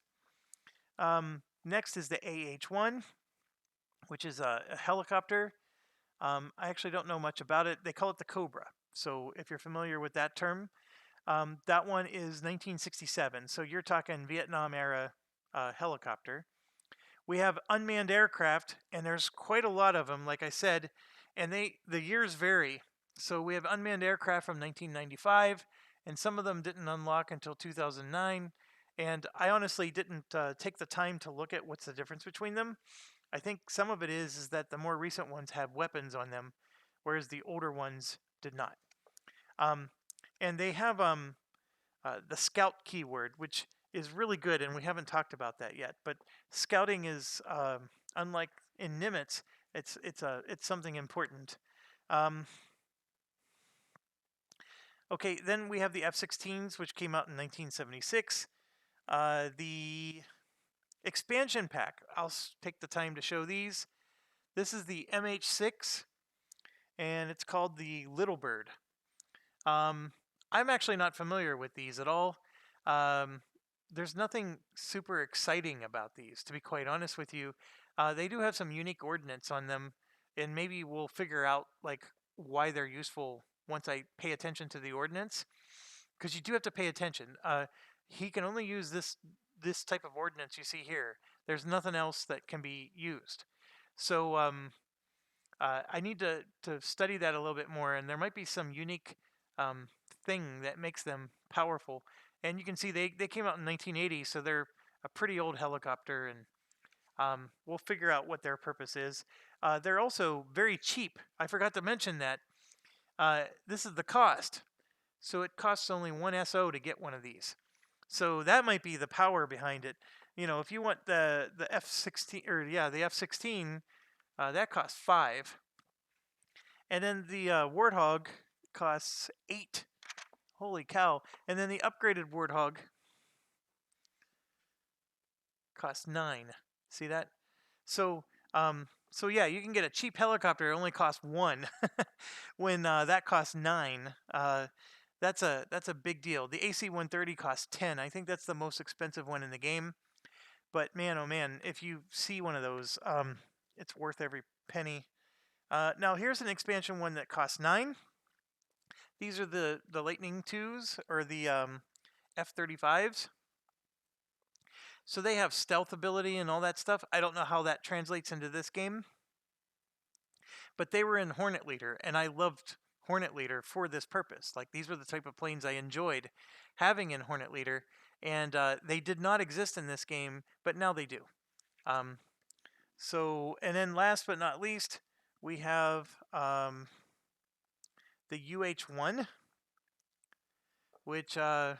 next is the AH-1, which is a helicopter. I actually don't know much about it. They call it the Cobra. So if you're familiar with that term, that one is 1967. So you're talking Vietnam era helicopter. We have unmanned aircraft, and there's quite a lot of them, like I said, and the years vary. So we have unmanned aircraft from 1995, and some of them didn't unlock until 2009. And I honestly didn't take the time to look at what's the difference between them. I think some of it is that the more recent ones have weapons on them, whereas the older ones did not. And they have the scout keyword, which is really good, and we haven't talked about that yet. But scouting is, unlike in Nimitz, it's something important. Okay, then we have the F-16s, which came out in 1976. The expansion pack, I'll take the time to show these. This is the MH6, and it's called the Little Bird. I'm actually not familiar with these at all. There's nothing super exciting about these, to be quite honest with you. They do have some unique ordnance on them, and maybe we'll figure out like why they're useful once I pay attention to the ordnance, because you do have to pay attention. He can only use this type of ordnance you see here. There's nothing else that can be used. So I need to study that a little bit more, and there might be some unique thing that makes them powerful. And you can see they came out in 1980, so they're a pretty old helicopter, and we'll figure out what their purpose is. They're also very cheap. I forgot to mention that. This is the cost. So it costs only 1 SO to get one of these. So that might be the power behind it. If you want the F-16, or yeah, the F-16, that costs 5. And then the Warthog costs 8. Holy cow. And then the upgraded Warthog costs 9. See that? So yeah, you can get a cheap helicopter. It only costs 1 when that costs 9. That's a big deal. The AC-130 costs 10. I think that's the most expensive one in the game. But man, oh man, if you see one of those, it's worth every penny. Now here's an expansion one that costs 9. These are the Lightning IIs, or the F-35s. So they have stealth ability and all that stuff. I don't know how that translates into this game. But they were in Hornet Leader, and I loved Hornet Leader for this purpose. Like, these were the type of planes I enjoyed having in Hornet Leader, and they did not exist in this game, but now they do. And then last but not least, we have the UH-1, which, and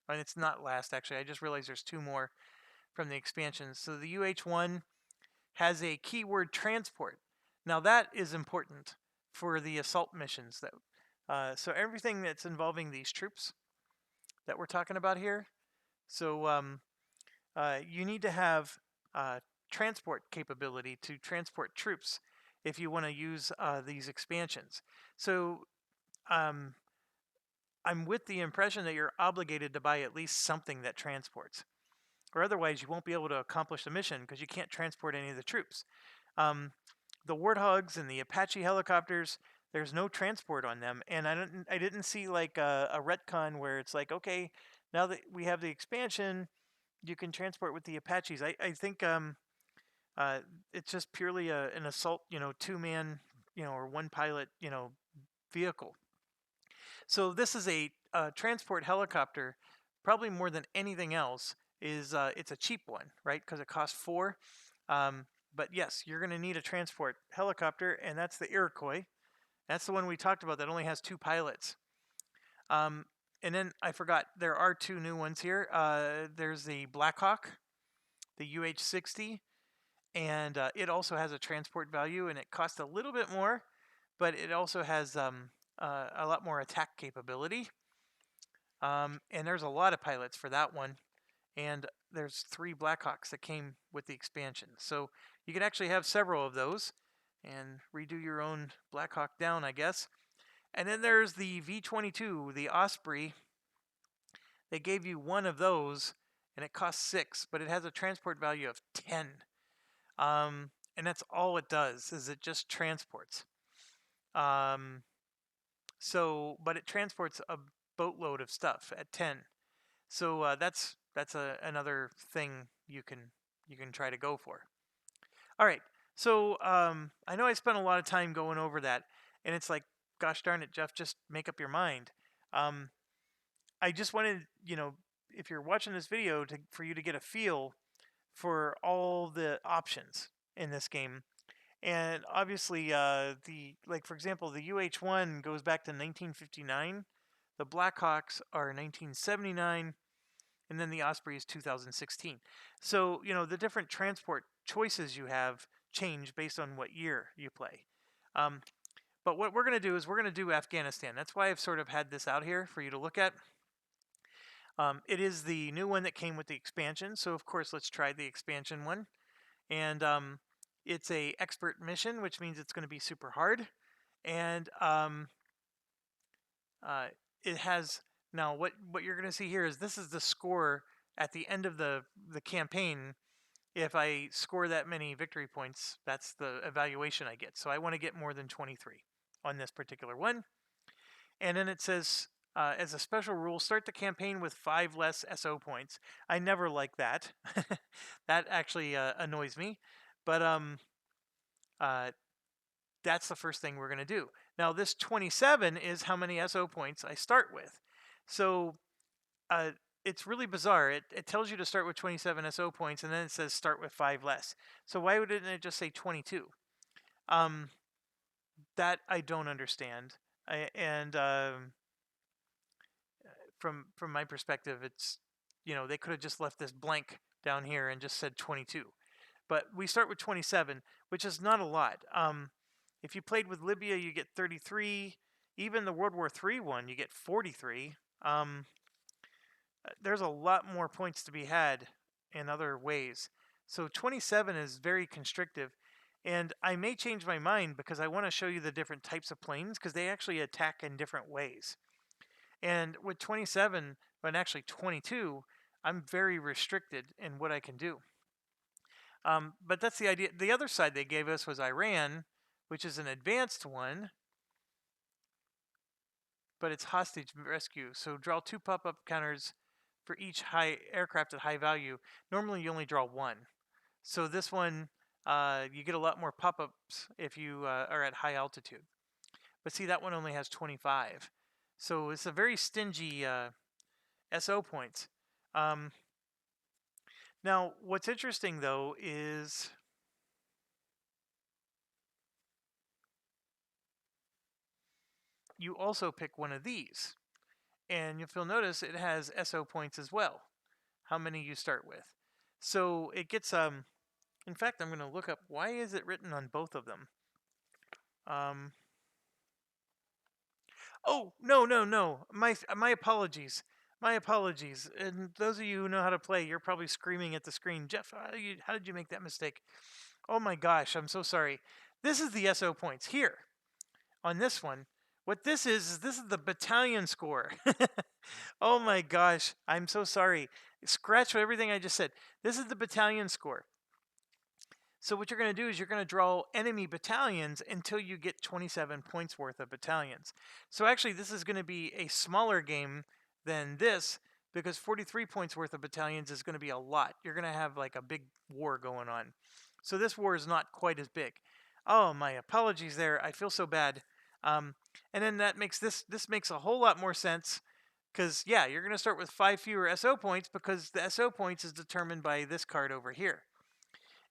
it's not last actually, I just realized there's 2 more from the expansions. So the UH-1 has a keyword transport. Now that is important for the assault missions. So everything that's involving these troops that we're talking about here. So you need to have transport capability to transport troops if you want to use these expansions. So I'm with the impression that you're obligated to buy at least something that transports, or otherwise you won't be able to accomplish the mission because you can't transport any of the troops. The Warthogs and the Apache helicopters, there's no transport on them, and I didn't see like a retcon where it's like, okay, now that we have the expansion, you can transport with the Apaches. I think uh, it's just purely an assault, 2-man, or one pilot, vehicle. So this is a transport helicopter, probably more than anything else. It's a cheap one, right? Because it costs 4. But yes, you're going to need a transport helicopter, and that's the Iroquois. That's the one we talked about that only has 2 pilots. And then I forgot, there are 2 new ones here. There's the Blackhawk, the UH-60, and it also has a transport value, and it costs a little bit more, but it also has a lot more attack capability. And there's a lot of pilots for that one. And there's 3 Blackhawks that came with the expansion. So you can actually have several of those and redo your own Blackhawk down, I guess. And then there's the V-22, the Osprey. They gave you 1 of those, and it costs 6, but it has a transport value of 10. And that's all it does, is it just transports. But it transports a boatload of stuff at 10. So that's another thing you can try to go for. All right. So I know I spent a lot of time going over that, and it's like, gosh darn it, Jeff, just make up your mind. I just wanted, if you're watching this video, for you to get a feel for all the options in this game. And obviously, for example, the UH-1 goes back to 1959. The Blackhawks are 1979. And then the Osprey is 2016. So, the different transport choices you have change based on what year you play. But what we're going to do is we're going to do Afghanistan. That's why I've sort of had this out here for you to look at. It is the new one that came with the expansion. So, of course, let's try the expansion one. And it's a expert mission, which means it's going to be super hard. And it has... Now, what you're going to see here is this is the score at the end of the campaign. If I score that many victory points, that's the evaluation I get. So I want to get more than 23 on this particular one. And then it says, as a special rule, start the campaign with 5 less SO points. I never like that. That actually annoys me. But that's the first thing we're going to do. Now, this 27 is how many SO points I start with. So it's really bizarre. It tells you to start with 27 SO points, and then it says start with 5 less. So why wouldn't it just say 22? That I don't understand. From my perspective, it's, they could have just left this blank down here and just said 22. But we start with 27, which is not a lot. If you played with Libya, you get 33. Even the World War III one, you get 43. There's a lot more points to be had in other ways. So 27 is very constrictive. And I may change my mind because I want to show you the different types of planes because they actually attack in different ways. And with 27, but actually 22, I'm very restricted in what I can do. But that's the idea. The other side they gave us was Iran, which is an advanced one, but it's hostage rescue. So draw 2 pop-up counters for each high aircraft at high value. Normally you only draw 1. So this one, you get a lot more pop-ups if you are at high altitude. But see, that one only has 25. So it's a very stingy SO points. Now, what's interesting, though, is you also pick one of these. And if you'll notice, it has SO points as well, how many you start with. So it gets, in fact, I'm going to look up, why is it written on both of them? Oh, no. My apologies. My apologies. And those of you who know how to play, you're probably screaming at the screen, Jeff, how did you make that mistake? Oh my gosh, I'm so sorry. This is the SO points here on this one. What this is this is the battalion score. Oh my gosh, I'm so sorry. Scratch everything I just said. This is the battalion score. So what you're going to do is you're going to draw enemy battalions until you get 27 points worth of battalions. So actually this is going to be a smaller game than this because 43 points worth of battalions is going to be a lot. You're going to have like a big war going on. So this war is not quite as big. Oh, my apologies there. I feel so bad. And then that makes this makes a whole lot more sense because yeah, you're going to start with 5 fewer SO points because the SO points is determined by this card over here.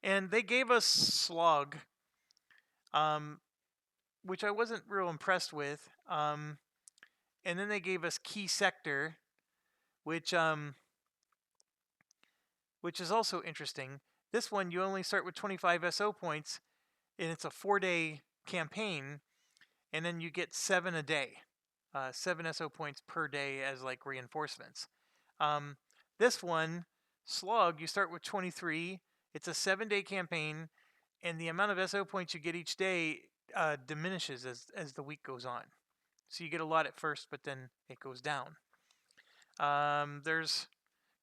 And they gave us Slog, which I wasn't real impressed with. And then they gave us Key Sector, which is also interesting. This one, you only start with 25 SO points, and it's a 4-day campaign, and then you get 7 a day. 7 SO points per day as like reinforcements. This one, Slog, you start with 23. It's a 7-day campaign, and the amount of SO points you get each day diminishes as the week goes on. So you get a lot at first, but then it goes down. There's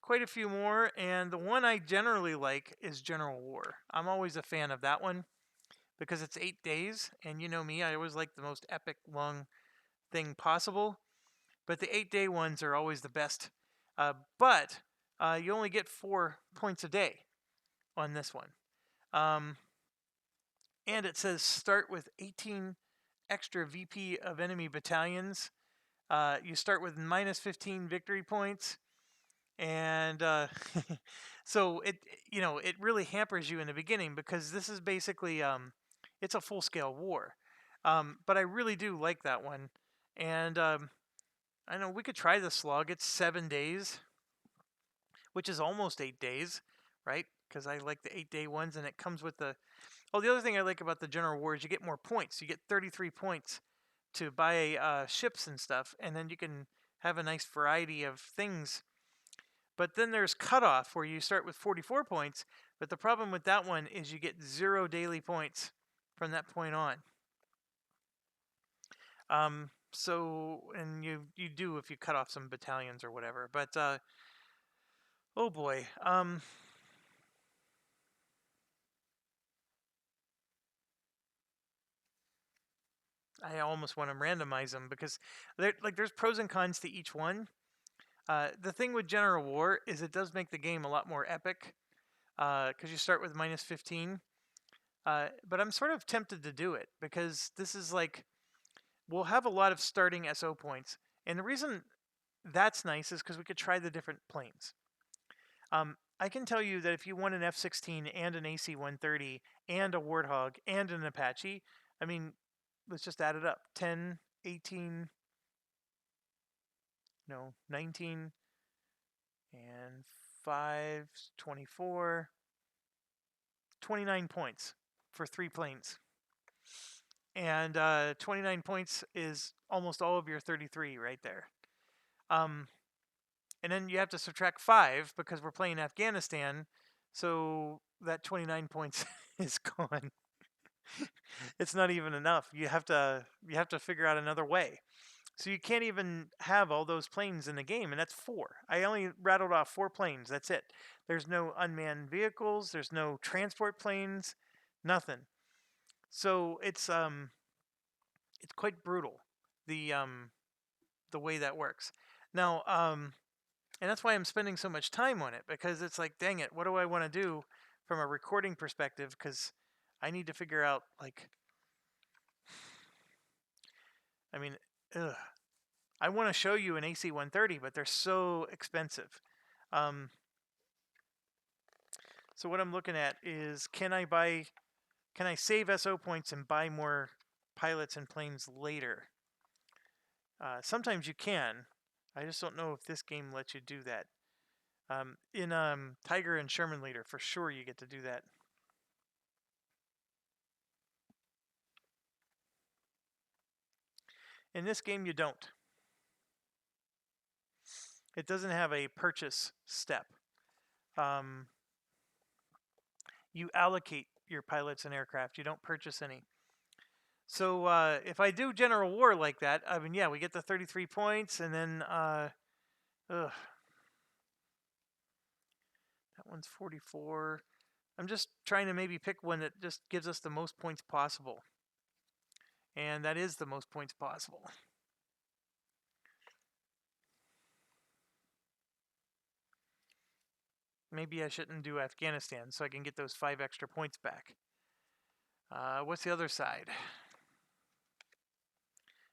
quite a few more, and the one I generally like is General War. I'm always a fan of that one because it's 8 days, and you know me, I always like the most epic long thing possible. But the 8-day ones are always the best. But you only get 4 points a day on this one. And it says start with 18 extra VP of enemy battalions. You start with minus 15 victory points. And so it really hampers you in the beginning because this is basically it's a full-scale war. But I really do like that one. And I know we could try the Slug. It's 7 days, which is almost 8 days, right? Because I like the 8-day ones, and it comes with the... Oh, the other thing I like about the General War is you get more points. You get 33 points to buy ships and stuff, and then you can have a nice variety of things. But then there's Cutoff, where you start with 44 points, but the problem with that one is you get 0 daily points from that point on. So, and you do if you cut off some battalions or whatever. But, oh boy. I almost want to randomize them because there's pros and cons to each one. The thing with General War is it does make the game a lot more epic because you start with minus 15. But I'm sort of tempted to do it because this is like, we'll have a lot of starting SO points. And the reason that's nice is because we could try the different planes. I can tell you that if you want an F-16 and an AC-130 and a Warthog and an Apache, I mean, let's just add it up. 10, 18, no, 19, and 5, 24, 29 points for 3 planes. And 29 points is almost all of your 33 right there. And then you have to subtract 5 because we're playing Afghanistan, so that 29 points is gone. It's not even enough. You have to figure out another way. So you can't even have all those planes in the game, and that's 4. I only rattled off 4 planes. That's it. There's no unmanned vehicles. There's no transport planes. Nothing. So it's quite brutal, the way that works. Now, and that's why I'm spending so much time on it, because it's like, dang it, what do I want to do from a recording perspective? Because I need to figure out, like, I mean, ugh. I want to show you an AC-130, but they're so expensive. So what I'm looking at is, can I save SO points and buy more pilots and planes later? Sometimes you can. I just don't know if this game lets you do that. In Tiger and Sherman Leader, for sure you get to do that. In this game, you don't. It doesn't have a purchase step. You allocate your pilots and aircraft. You don't purchase any. So if I do General War like that, I mean, yeah, we get the 33 points, and then that one's 44. I'm just trying to maybe pick one that just gives us the most points possible. And that is the most points possible. Maybe I shouldn't do Afghanistan so I can get those 5 extra points back. What's the other side?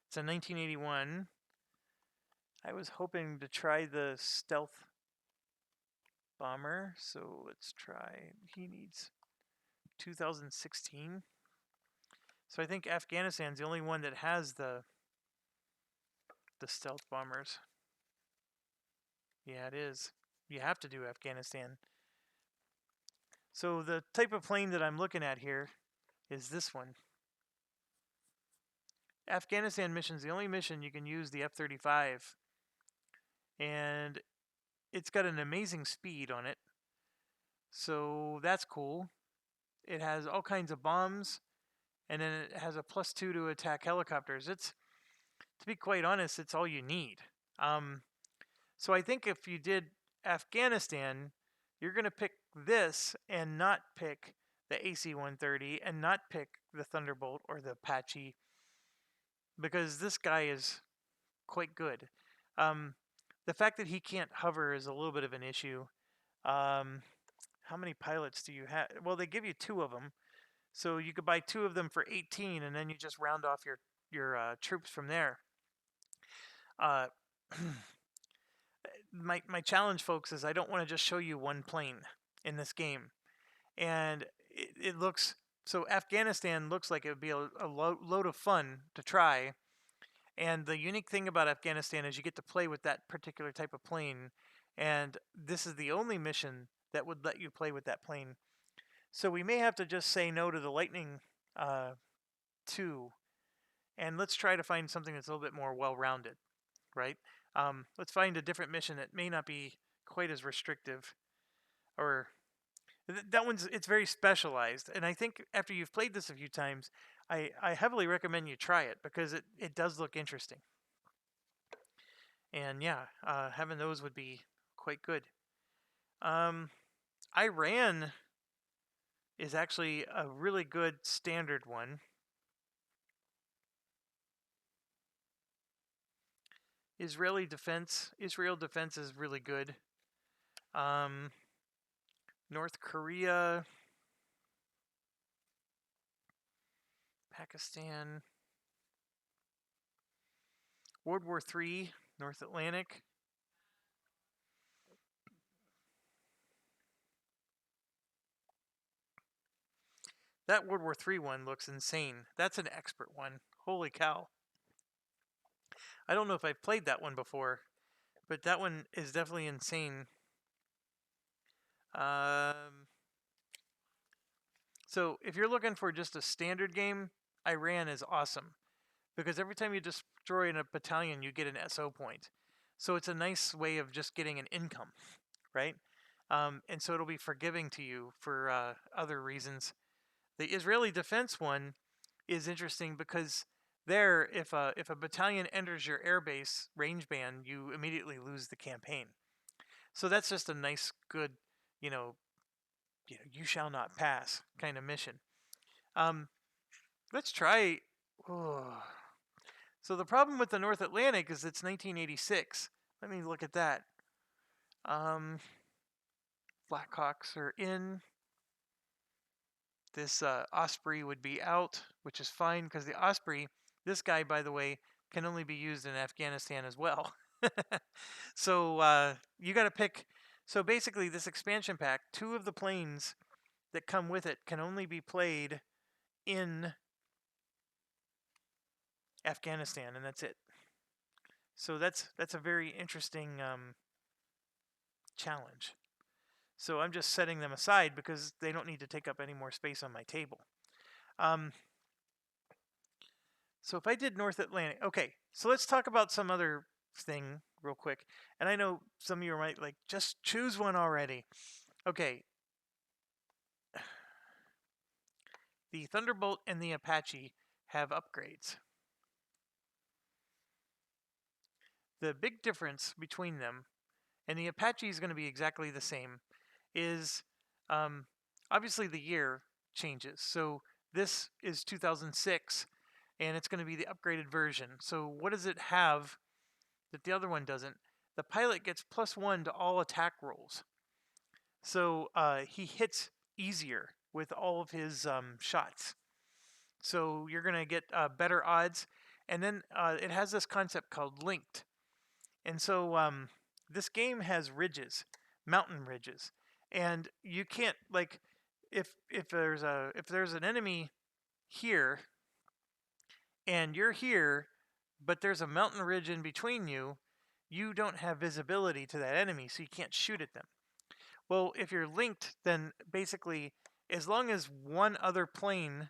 It's a 1981. I was hoping to try the stealth bomber, so let's try. He needs 2016. So I think Afghanistan's the only one that has the stealth bombers. Yeah, it is. You have to do Afghanistan. So the type of plane that I'm looking at here is this one. Afghanistan mission's the only mission you can use the F-35. And it's got an amazing speed on it. So that's cool. It has all kinds of bombs, and then it has a +2 to attack helicopters. It's, to be quite honest, it's all you need. So I think if you did Afghanistan, you're going to pick this and not pick the AC-130 and not pick the Thunderbolt or the Apache, because this guy is quite good. The fact that he can't hover is a little bit of an issue. How many pilots do you have? Well, they give you 2 of them. So you could buy 2 of them for 18, and then you just round off your troops from there. My challenge, folks, is I don't want to just show you one plane in this game. And it looks... So Afghanistan looks like it would be a load of fun to try. And the unique thing about Afghanistan is you get to play with that particular type of plane. And this is the only mission that would let you play with that plane. So we may have to just say no to the Lightning 2, and let's try to find something that's a little bit more well-rounded, right? Let's find a different mission that may not be quite as restrictive, or that one's, it's very specialized. And I think after you've played this a few times, I heavily recommend you try it, because it does look interesting. And yeah, having those would be quite good. Iran is actually a really good standard one. Israel defense is really good. North Korea, Pakistan, World War III, North Atlantic. That World War III one looks insane. That's an expert one. Holy cow. I don't know if I've played that one before, but that one is definitely insane. So if you're looking for just a standard game, Iran is awesome, because every time you destroy a battalion, you get an SO point. So it's a nice way of just getting an income, right? And so it'll be forgiving to you for other reasons. The Israeli defense one is interesting because there, if a battalion enters your airbase range band, you immediately lose the campaign. So that's just a nice, good, you shall not pass kind of mission. Let's try. Oh. So the problem with the North Atlantic is it's 1986. Let me look at that. Blackhawks are in. This Osprey would be out, which is fine, because the Osprey, this guy, by the way, can only be used in Afghanistan as well. So you got to pick. So basically, this expansion pack, 2 of the planes that come with it can only be played in Afghanistan, and that's it. So that's a very interesting challenge. So I'm just setting them aside because they don't need to take up any more space on my table. So if I did North Atlantic, okay, so let's talk about some other thing real quick. And I know some of you might like, just choose one already. Okay. The Thunderbolt and the Apache have upgrades. The big difference between them, and the Apache is going to be exactly the same, is obviously the year changes. So this is 2006, and it's going to be the upgraded version. So what does it have that the other one doesn't? The pilot gets +1 to all attack rolls. So he hits easier with all of his shots. So you're going to get better odds. And then it has this concept called linked. And so this game has ridges, mountain ridges. And you can't, like, if there's an enemy here and you're here, but there's a mountain ridge in between you, you don't have visibility to that enemy, so you can't shoot at them. Well, if you're linked, then basically, as long as one other plane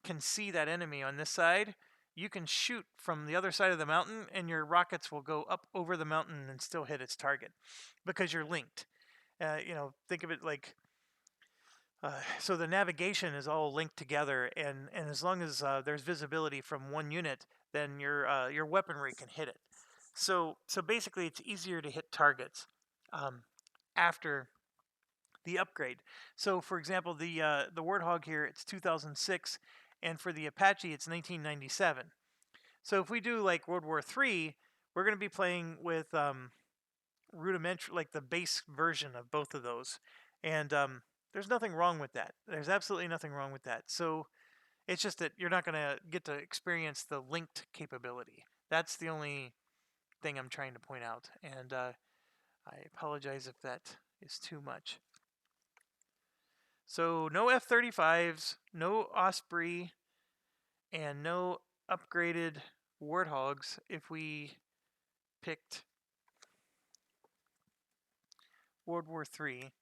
can see that enemy on this side, you can shoot from the other side of the mountain, and your rockets will go up over the mountain and still hit its target because you're linked. Think of it like so the navigation is all linked together, and as long as there's visibility from one unit, then your weaponry can hit it. So basically, it's easier to hit targets after the upgrade. So, for example, the Warthog here, it's 2006, and for the Apache, it's 1997. So if we do like World War III, we're going to be playing with rudimentary, like the base version of both of those, and there's nothing wrong with that. There's absolutely nothing wrong with that. So it's just that you're not going to get to experience the linked capability. That's the only thing I'm trying to point out, and I apologize if that is too much. So no F-35s, no Osprey, and no upgraded Warthogs if we picked World War III.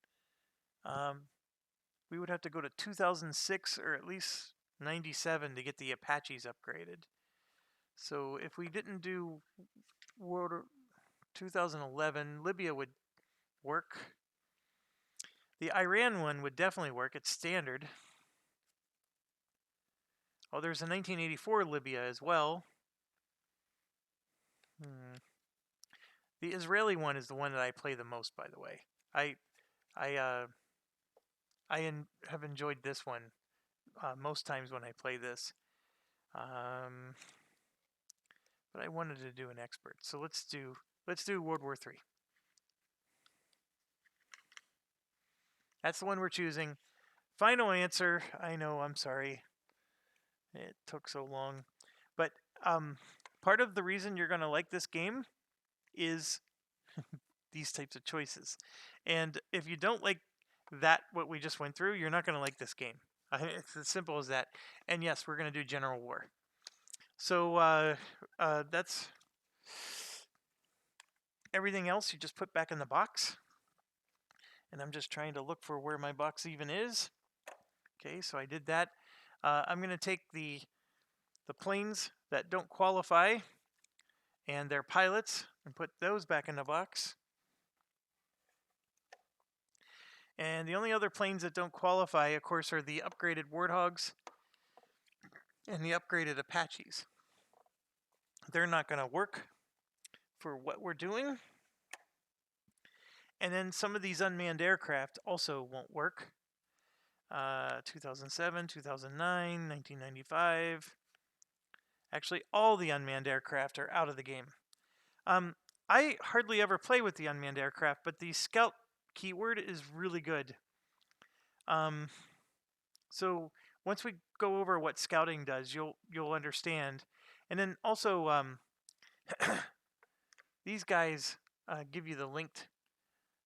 We would have to go to 2006 or at least 97 to get the Apaches upgraded. So if we didn't do World 2011, Libya would work. The Iran one would definitely work. It's standard. Oh, there's a 1984 Libya as well. The Israeli one is the one that I play the most, by the way. I have enjoyed this one most times when I play this. But I wanted to do an expert, so let's do World War III. That's the one we're choosing. Final answer. I know. I'm sorry. It took so long, but part of the reason you're going to like this game is these types of choices. And if you don't like what we just went through, you're not going to like this game. It's as simple as that. And yes, we're going to do General War. So that's everything else you just put back in the box. And I'm just trying to look for where my box even is. Okay, so I did that. I'm going to take the planes that don't qualify and their pilots and put those back in the box. And the only other planes that don't qualify, of course, are the upgraded Warthogs and the upgraded Apaches. They're not going to work for what we're doing. And then some of these unmanned aircraft also won't work. 2007, 2009, 1995. Actually, all the unmanned aircraft are out of the game. I hardly ever play with the unmanned aircraft, but the scout keyword is really good. So once we go over what scouting does, you'll understand. And then also, these guys give you the linked,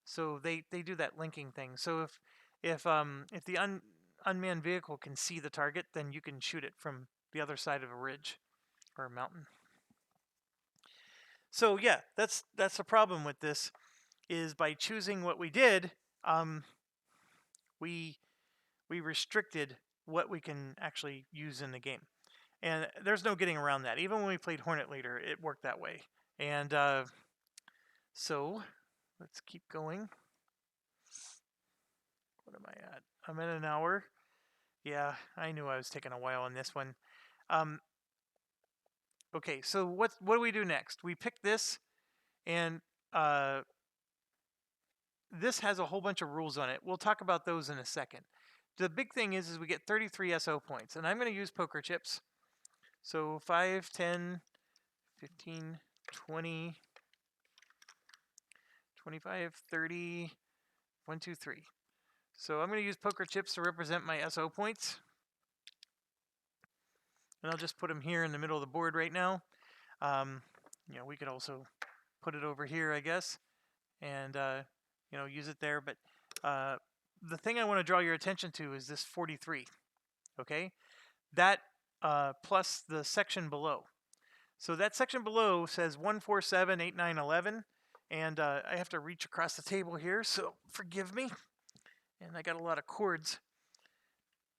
so they do that linking thing. So if the unmanned vehicle can see the target, then you can shoot it from the other side of a ridge or a mountain. So yeah, that's the problem with this, is by choosing what we did, we restricted what we can actually use in the game. And there's no getting around that. Even when we played Hornet Leader, it worked that way. And so let's keep going. What am I at? I'm at an hour. Yeah, I knew I was taking a while on this one. Okay, so what do we do next? We pick this, and this has a whole bunch of rules on it. We'll talk about those in a second. The big thing is we get 33 SO points, and I'm going to use poker chips. So 5, 10, 15, 20, 25, 30, 1, 2, 3. So I'm going to use poker chips to represent my SO points. And I'll just put them here in the middle of the board right now. You know, we could also put it over here, I guess, and you know, use it there. But the thing I want to draw your attention to is this 43. Okay, that plus the section below. So that section below says 1, 4, 7, 8, 9, 11, and I have to reach across the table here, so forgive me. And I got a lot of cords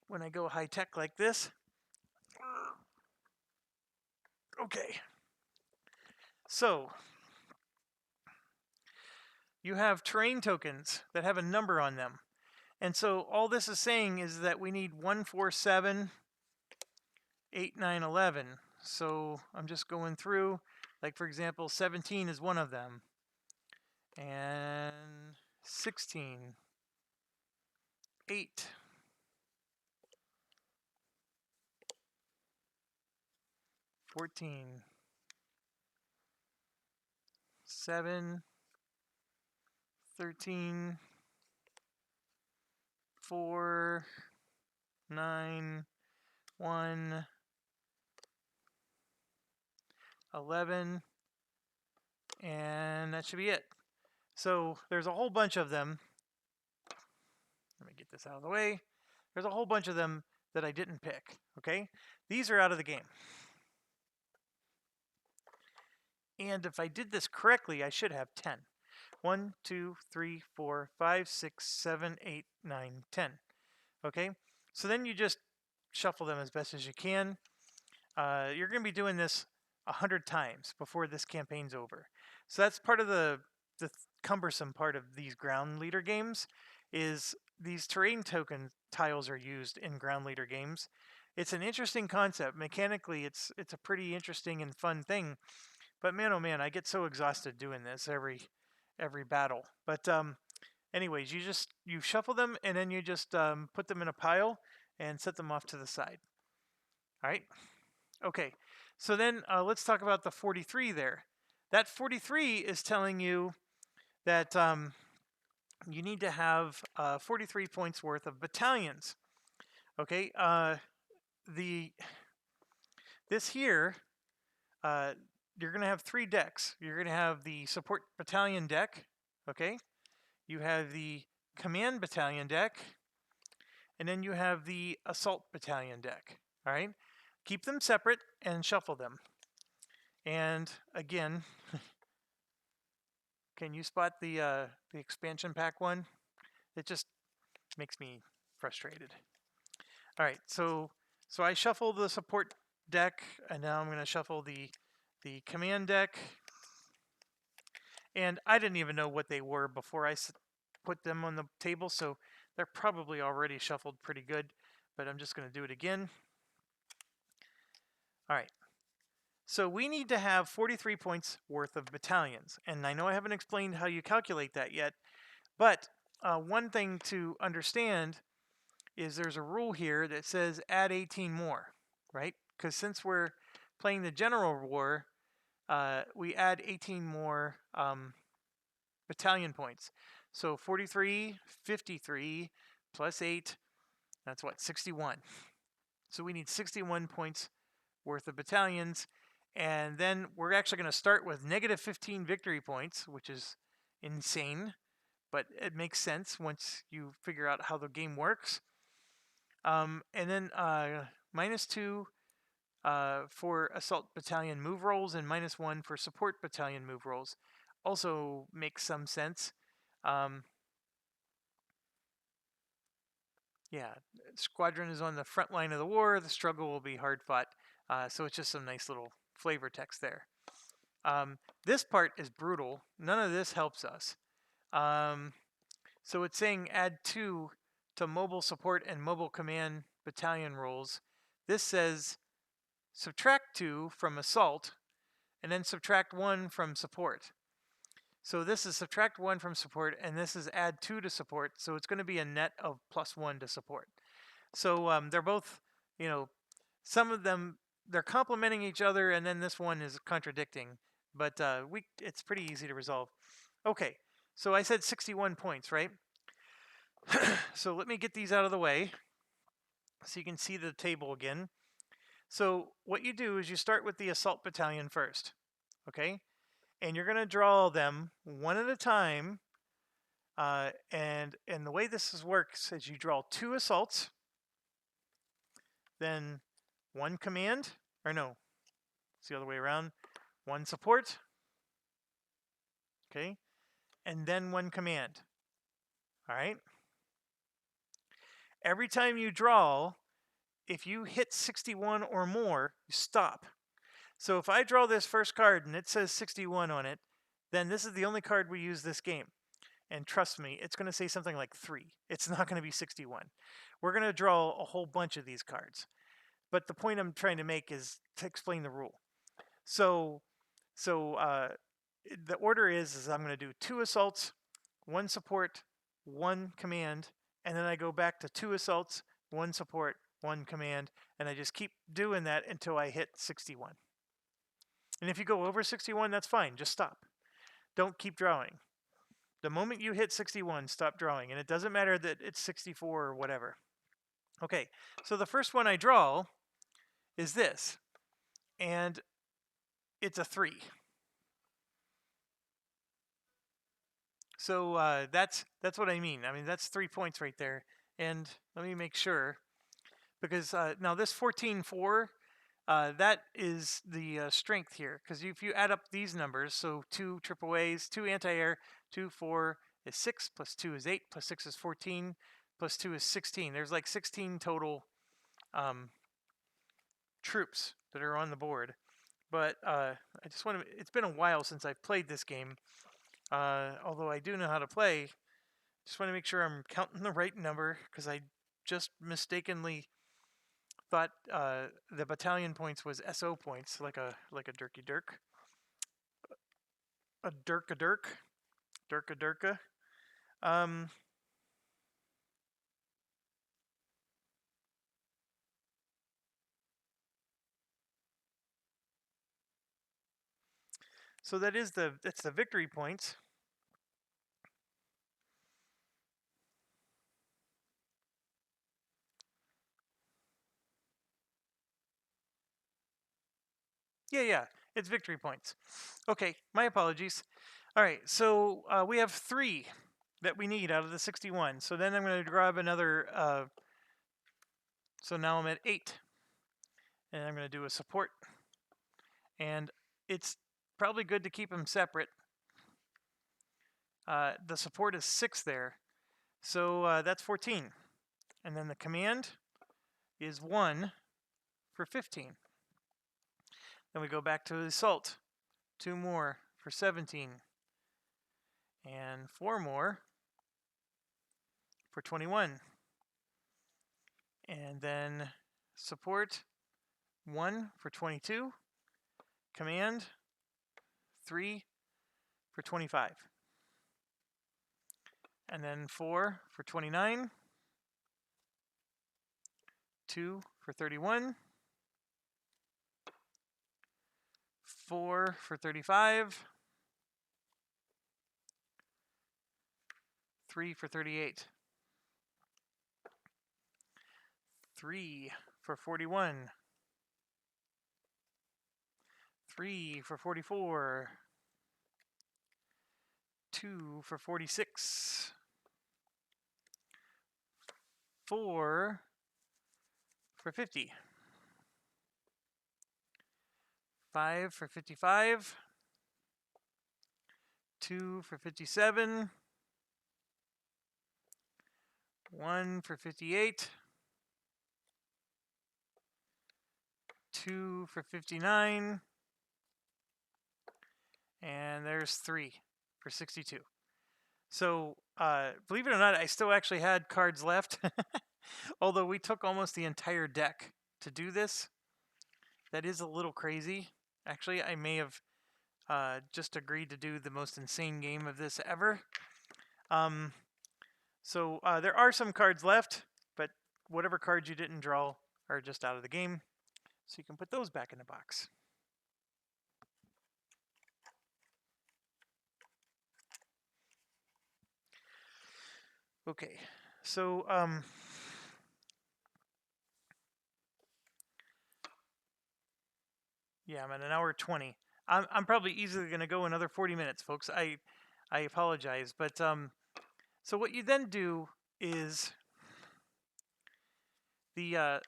when I go high tech like this. Okay. So you have terrain tokens that have a number on them. And so all this is saying is that we need 1, 4, 7, 8, 9, 11. So I'm just going through, like for example, 17 is one of them. And 16, 8, 14, 7, 13, 4, 9, 1, 11, and that should be it. So there's a whole bunch of them. Let me get this out of the way. There's a whole bunch of them that I didn't pick, okay? These are out of the game. And if I did this correctly, I should have 10. 1, 2, 3, 4, 5, 6, 7, 8, 9, 10. Okay? So then you just shuffle them as best as you can. You're going to be doing this 100 times before this campaign's over. So that's part of the cumbersome part of these ground leader games, is these terrain token tiles are used in ground leader games. It's an interesting concept. Mechanically, it's a pretty interesting and fun thing. But man, oh man, I get so exhausted doing this every battle. But anyways, you shuffle them, and then you just put them in a pile and set them off to the side. All right. Okay. So then let's talk about the 43 there. That 43 is telling you that you need to have 43 points worth of battalions. Okay. This here, you're going to have 3 decks. You're going to have the support battalion deck. Okay. You have the command battalion deck, and then you have the assault battalion deck. All right. Keep them separate and shuffle them. And again, can you spot the expansion pack one? It just makes me frustrated. All right, so I shuffle the support deck, and now I'm going to shuffle the command deck. And I didn't even know what they were before I put them on the table, so they're probably already shuffled pretty good, but I'm just going to do it again. All right. So we need to have 43 points worth of battalions. And I know I haven't explained how you calculate that yet, but one thing to understand is there's a rule here that says add 18 more, right? Because since we're playing the general war, we add 18 more battalion points. So 43, 53, plus 8, that's what, 61. So we need 61 points worth of battalions. And then we're actually going to start with negative 15 victory points, which is insane, but it makes sense once you figure out how the game works. And then -2 for assault battalion move rolls, and -1 for support battalion move rolls. Also makes some sense. Yeah, squadron is on the front line of the war. The struggle will be hard fought. So it's just some nice little flavor text there. This part is brutal. None of this helps us. So it's saying add 2 to mobile support and mobile command battalion rolls. This says subtract 2 from assault, and then subtract 1 from support. So this is subtract 1 from support, and this is add 2 to support. So it's going to be a net of +1 to support. So they're both, some of them, they're complementing each other, and then this one is contradicting. But it's pretty easy to resolve. Okay, so I said 61 points, right? So let me get these out of the way so you can see the table again. So what you do is you start with the assault battalion first, okay? And you're going to draw them one at a time. And the way this works is you draw 2 assaults, then 1 command, or no, it's the other way around, 1 support, okay, and then 1 command. All right? Every time you draw, if you hit 61 or more, you stop. So if I draw this first card and it says 61 on it, then this is the only card we use this game. And trust me, it's going to say something like 3. It's not going to be 61. We're going to draw a whole bunch of these cards. But the point I'm trying to make is to explain the rule. So the order is I'm going to do 2 assaults, 1 support, 1 command, and then I go back to 2 assaults, 1 support, 1 command, and I just keep doing that until I hit 61. And if you go over 61, that's fine. Just stop. Don't keep drawing. The moment you hit 61, stop drawing. And it doesn't matter that it's 64 or whatever. Okay, so the first one I draw is this. And it's a 3. So that's what I mean. I mean, that's 3 points right there. And let me make sure. Because now this 14-4, that is the strength here. Because if you add up these numbers, so 2 AAAs, 2 anti-air, 2, 4 is 6, plus 2 is 8, plus 6 is 14, plus 2 is 16. There's like 16 total troops that are on the board. But I just want to, it's been a while since I've played this game. Although I do know how to play, just want to make sure I'm counting the right number, because I just mistakenly thought the battalion points was SO points, like a dirky dirk. A dirka. So that's the victory points. Yeah, it's victory points. Okay, my apologies. All right, so we have 3 that we need out of the 61. So then I'm going to grab another, so now I'm at 8. And I'm going to do a support. And it's probably good to keep them separate. The support is 6 there. So that's 14. And then the command is 1 for 15. Then we go back to the assault. 2 more for 17. And 4 more for 21. And then support 1 for 22. Command 3 for 25. And then 4 for 29. 2 for 31. 4 for 35. 3 for 38. 3 for 41. 3 for 44. 2 for 46. 4 for 50. 5 for 55. 2 for 57. 1 for 58. 2 for 59. And there's 3 for 62. So, believe it or not, I still actually had cards left. Although we took almost the entire deck to do this. that is a little crazy. Actually, I may have just agreed to do the most insane game of this ever. So there are some cards left, but whatever cards you didn't draw are just out of the game. So you can put those back in the box. Okay, so yeah, I'm at an hour 20. I'm probably easily going to go another 40 minutes, folks. I apologize, but so what you then do is the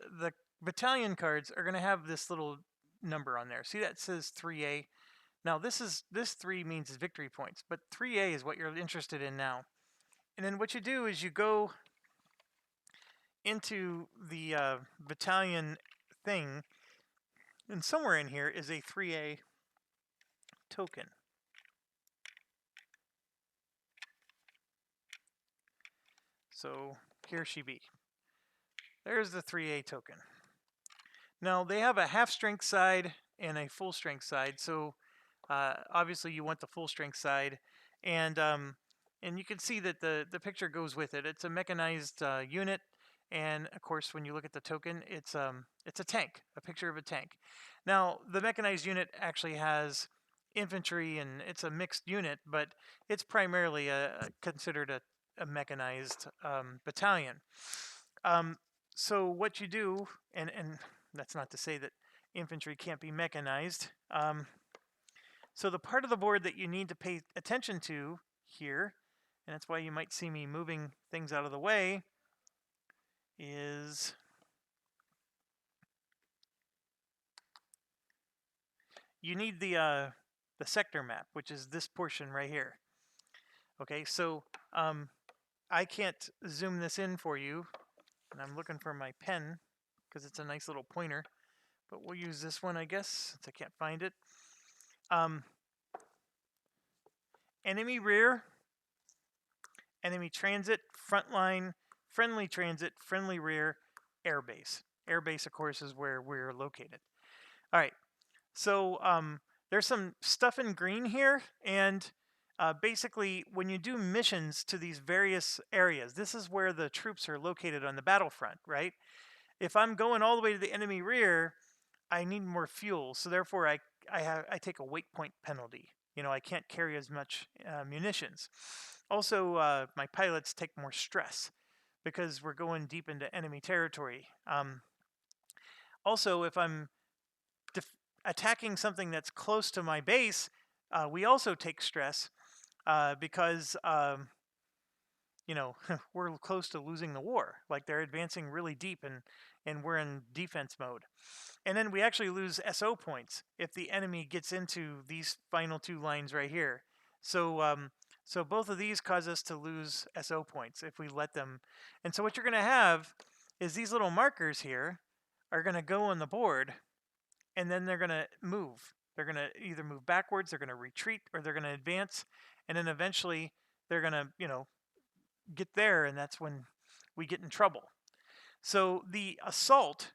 battalion cards are going to have this little number on there. See that says 3A. Now this 3 means victory points, but 3A is what you're interested in now. And then what you do is you go into the battalion thing, and somewhere in here is a 3A token. So here she be. There's the 3A token. Now they have a half strength side and a full strength side. So obviously you want the full strength side, and you can see that the picture goes with it. It's a mechanized unit, and of course when you look at the token, it's a tank, a picture of a tank. Now the mechanized unit actually has infantry, and it's a mixed unit, but it's primarily considered a mechanized battalion. So what you do, and that's not to say that infantry can't be mechanized. So the part of the board that you need to pay attention to here, and that's why you might see me moving things out of the way, is you need the sector map, which is this portion right here. Okay, so I can't zoom this in for you, and I'm looking for my pen because it's a nice little pointer, but we'll use this one, I guess, since I can't find it. Enemy rear, enemy transit, front line, friendly transit, friendly rear, airbase. Airbase, of course, is where we're located. All right, so there's some stuff in green here, and basically when you do missions to these various areas, this is where the troops are located on the battlefront, right? If I'm going all the way to the enemy rear, I need more fuel, so therefore I take a weight point penalty. You know, I can't carry as much munitions. Also, my pilots take more stress because we're going deep into enemy territory. Also, if I'm attacking something that's close to my base, we also take stress because you know, we're close to losing the war. Like they're advancing really deep, and we're in defense mode. And then we actually lose SO points if the enemy gets into these final two lines right here. So so both of these cause us to lose SO points if we let them. And so what you're going to have is these little markers here are going to go on the board, and then they're going to move. They're going to either move backwards, they're going to retreat, or they're going to advance. And then eventually they're going to, you know, get there, and that's when we get in trouble. So the assault,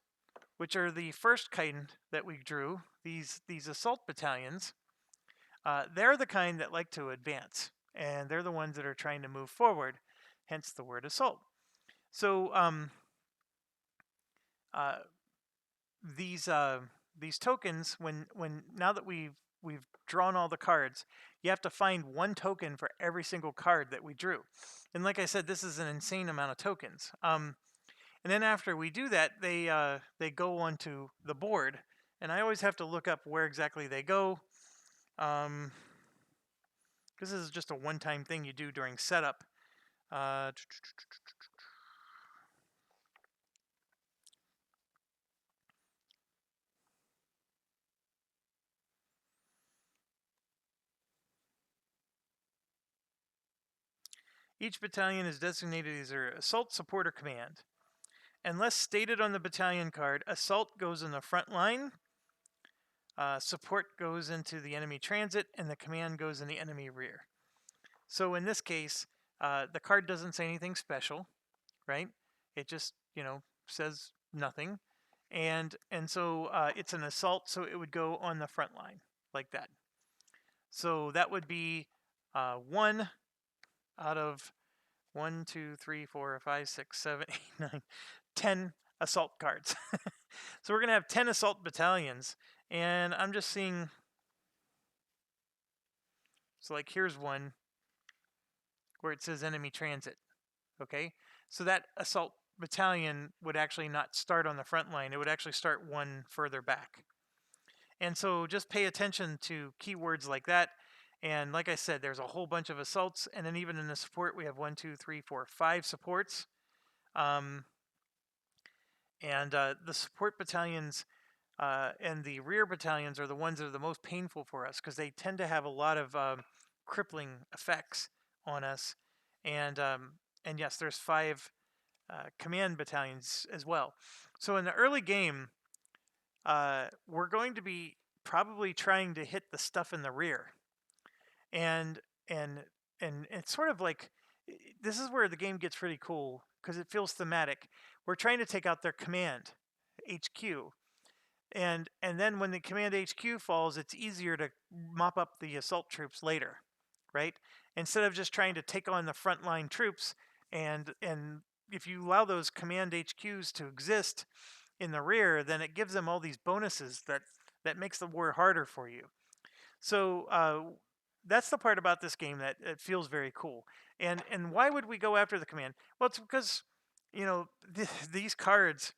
which are the first kind that we drew, these assault battalions, they're the kind that like to advance, and they're the ones that are trying to move forward, hence the word assault. So these tokens, when now that we've drawn all the cards, you have to find one token for every single card that we drew. And like I said, this is an insane amount of tokens. And then after we do that, they go onto the board, and I always have to look up where exactly they go. This is just a one-time thing you do during setup. Each battalion is designated either assault, support, or command. Unless stated on the battalion card, assault goes in the front line, support goes into the enemy transit, and the command goes in the enemy rear. So in this case, the card doesn't say anything special, right? It just, you know, says nothing. and so it's an assault, so it would go on the front line like that. So that would be 1 out of 1, 2, 3, 4, 5, 6, 7, 8, 9, 10 assault cards. So we're going to have 10 assault battalions, and I'm just seeing, so like here's one where it says enemy transit. Okay, so that assault battalion would actually not start on the front line, it would actually start one further back. And so just pay attention to keywords like that. And like I said, there's a whole bunch of assaults, and then even in the support we have 1, 2, 3, 4, 5 supports. The support battalions and the rear battalions are the ones that are the most painful for us, because they tend to have a lot of crippling effects on us. And yes, there's 5 command battalions as well. So in the early game, we're going to be probably trying to hit the stuff in the rear, and it's sort of like, this is where the game gets pretty cool because it feels thematic. We're trying to take out their command HQ, and then when the command HQ falls, it's easier to mop up the assault troops later, right? Instead of just trying to take on the frontline troops, and if you allow those command HQs to exist in the rear, then it gives them all these bonuses that makes the war harder for you. So that's the part about this game that it feels very cool. And why would we go after the command? Well, it's because, you know, these cards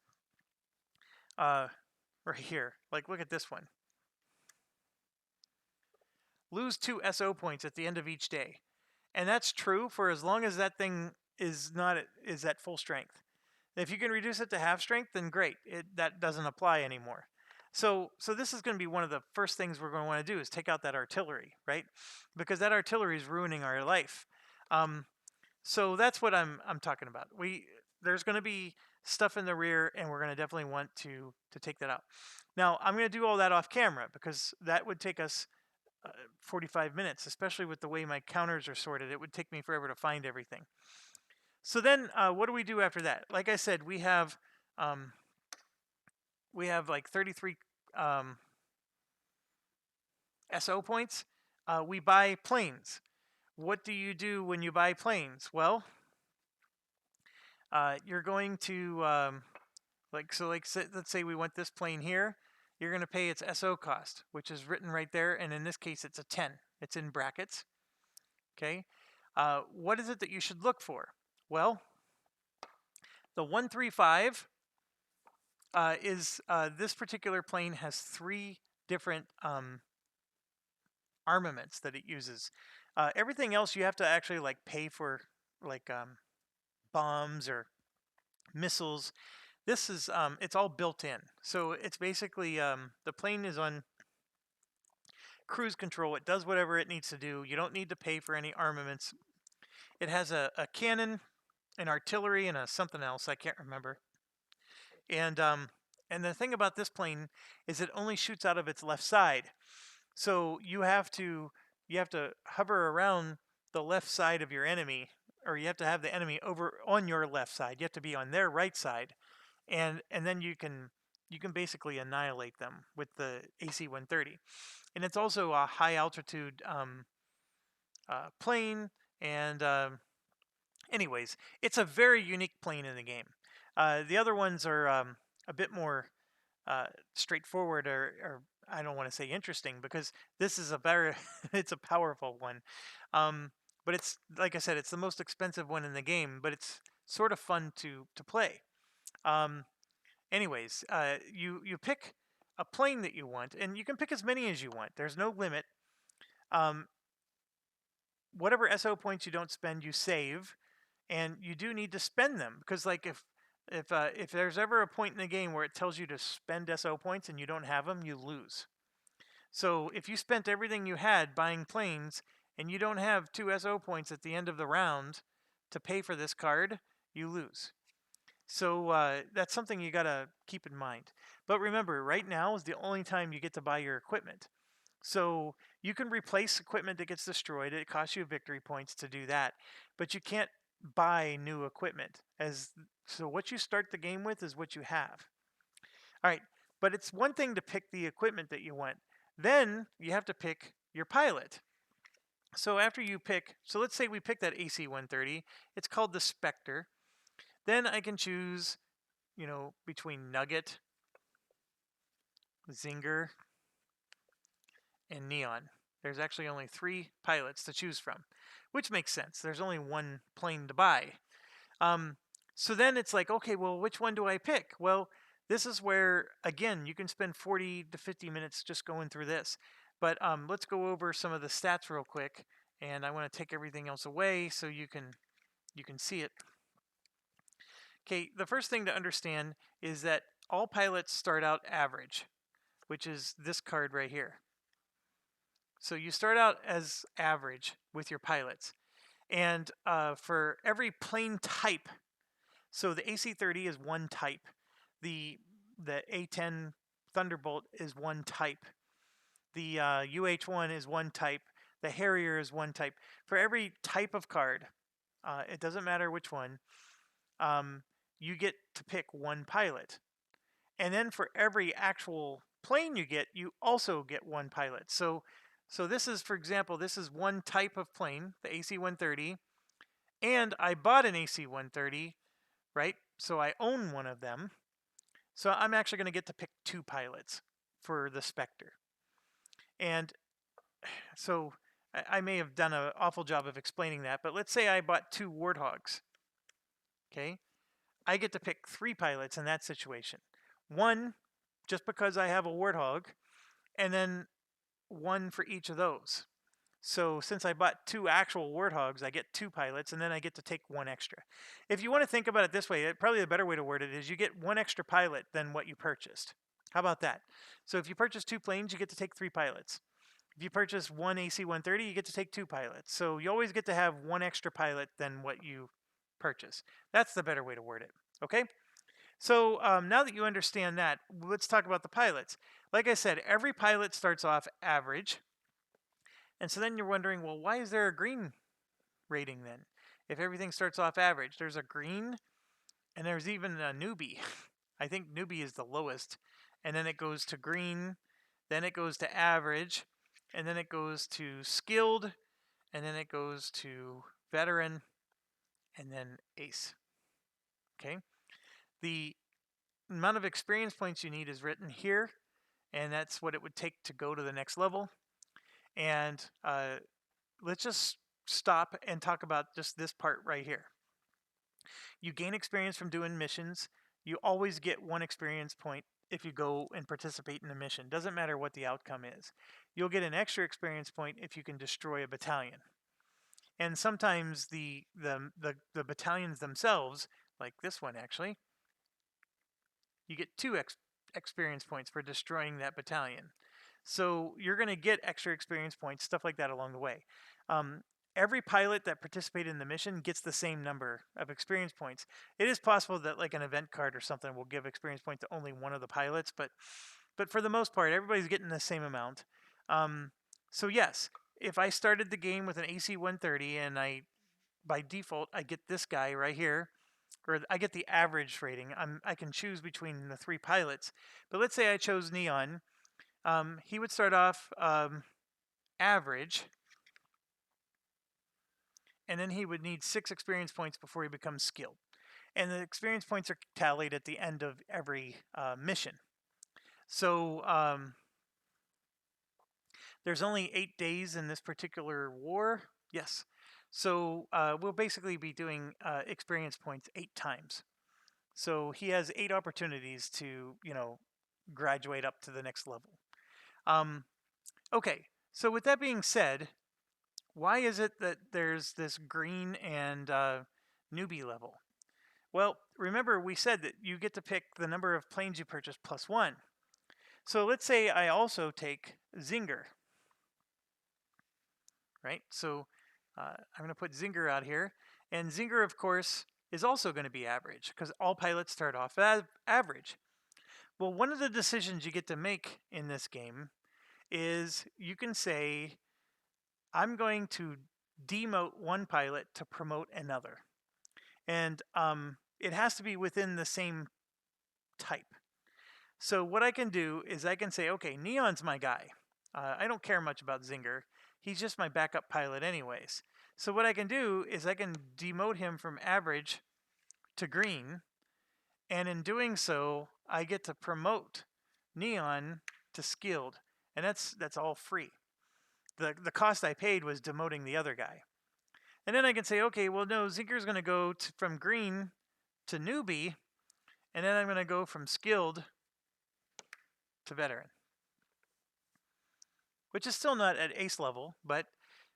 right here, like look at this one. Lose 2 SO points at the end of each day. And that's true for as long as that thing is at full strength. If you can reduce it to half strength, then great. That doesn't apply anymore. So this is going to be one of the first things we're going to want to do, is take out that artillery, right? Because that artillery is ruining our life. So that's what I'm talking about. There's going to be stuff in the rear, and we're going to definitely want to take that out. Now, I'm going to do all that off camera because that would take us 45 minutes, especially with the way my counters are sorted. It would take me forever to find everything. So then what do we do after that? Like I said, we have like 33 SO points. We buy planes. What do you do when you buy planes? Well, you're going to, let's say we want this plane here. You're going to pay its SO cost, which is written right there. And in this case, it's a 10. It's in brackets. Okay. What is it that you should look for? Well, the 135 is this particular plane has 3 different armaments that it uses. Everything else you have to actually like pay for, like bombs or missiles. This is it's all built in. So it's basically the plane is on cruise control. It does whatever it needs to do. You don't need to pay for any armaments. It has a cannon, an artillery, and a something else I can't remember. And the thing about this plane is it only shoots out of its left side. So you have to hover around the left side of your enemy, or you have to have the enemy over on your left side. You have to be on their right side, and then you can basically annihilate them with the AC-130. And it's also a high altitude plane. And anyways, it's a very unique plane in the game. The other ones are a bit more straightforward, or I don't want to say interesting, because this is a very it's a powerful one. But it's, like I said, it's the most expensive one in the game, but it's sort of fun to play. Anyways, you pick a plane that you want, and you can pick as many as you want. There's no limit. Whatever SO points you don't spend, you save, and you do need to spend them, because like if there's ever a point in the game where it tells you to spend SO points and you don't have them, you lose. So if you spent everything you had buying planes and you don't have 2 SO points at the end of the round to pay for this card, you lose. So that's something you got to keep in mind. But remember, right now is the only time you get to buy your equipment. So you can replace equipment that gets destroyed. It costs you victory points to do that. But you can't buy new equipment. So what you start the game with is what you have. All right, but it's one thing to pick the equipment that you want. Then you have to pick your pilot. So after you pick, so let's say we pick that AC-130. It's called the Spectre. Then I can choose, between Nugget, Zinger, and Neon. There's actually only 3 pilots to choose from, which makes sense. There's only one plane to buy. So then it's like, okay, well, which one do I pick? Well, this is where, again, you can spend 40 to 50 minutes just going through this. But let's go over some of the stats real quick. And I want to take everything else away so you can see it. Okay, the first thing to understand is that all pilots start out average, which is this card right here. So you start out as average with your pilots. And for every plane type, so the AC-30 is one type. The A-10 Thunderbolt is one type. The UH-1 is one type. The Harrier is one type. For every type of card, it doesn't matter which one, you get to pick one pilot. And then for every actual plane you also get one pilot. So this is, for example, this is one type of plane, the AC-130, and I bought an AC-130, right? So I own one of them. So I'm actually going to get to pick 2 pilots for the Spectre. And so I may have done an awful job of explaining that, but let's say I bought 2 Warthogs. Okay, I get to pick 3 pilots in that situation. 1, just because I have a Warthog, and then 1 for each of those. So since I bought 2 actual Warthogs, I get 2 pilots, and then I get to take 1 extra. If you want to think about it this way, probably the better way to word it is you get 1 extra pilot than what you purchased. How about that? So if you purchase 2 planes, you get to take 3 pilots. If you purchase 1 AC-130, you get to take 2 pilots. So you always get to have 1 extra pilot than what you purchase. That's the better way to word it. Okay? So now that you understand that, let's talk about the pilots. Like I said, every pilot starts off average. And so then you're wondering, well, why is there a green rating then? If everything starts off average, there's a green, and there's even a newbie. I think newbie is the lowest. And then it goes to green, then it goes to average, and then it goes to skilled, and then it goes to veteran, and then ace. Okay? The amount of experience points you need is written here, and that's what it would take to go to the next level. And let's just stop and talk about just this part right here. You gain experience from doing missions. You always get 1 experience point if you go and participate in a mission. Doesn't matter what the outcome is. You'll get an extra experience point if you can destroy a battalion. And sometimes the battalions themselves, like this one actually, you get 2 experience points for destroying that battalion. So you're going to get extra experience points, stuff like that along the way. Every pilot that participated in the mission gets the same number of experience points. It is possible that like an event card or something will give experience points to only one of the pilots, but for the most part, everybody's getting the same amount. So yes, if I started the game with an AC-130 and by default, I get this guy right here, or I get the average rating. I can choose between the 3 pilots. But let's say I chose Neon. He would start off average, and then he would need 6 experience points before he becomes skilled. And the experience points are tallied at the end of every mission. So there's only 8 days in this particular war. Yes. So we'll basically be doing experience points 8 times. So he has 8 opportunities to, graduate up to the next level. Okay, so with that being said, why is it that there's this green and newbie level? Well, remember we said that you get to pick the number of planes you purchase plus 1. So let's say I also take Zinger, right? So I'm going to put Zinger out here. And Zinger, of course, is also going to be average because all pilots start off average. Well, one of the decisions you get to make in this game is you can say, I'm going to demote one pilot to promote another. And it has to be within the same type. So what I can do is I can say, okay, Neon's my guy. I don't care much about Zinger. He's just my backup pilot anyways. So what I can do is I can demote him from average to green, and in doing so, I get to promote Neon to skilled, and that's all free. The cost I paid was demoting the other guy. And then I can say, okay, well, no, Zinger's going to go from green to newbie, and then I'm going to go from skilled to veteran, which is still not at ace level, but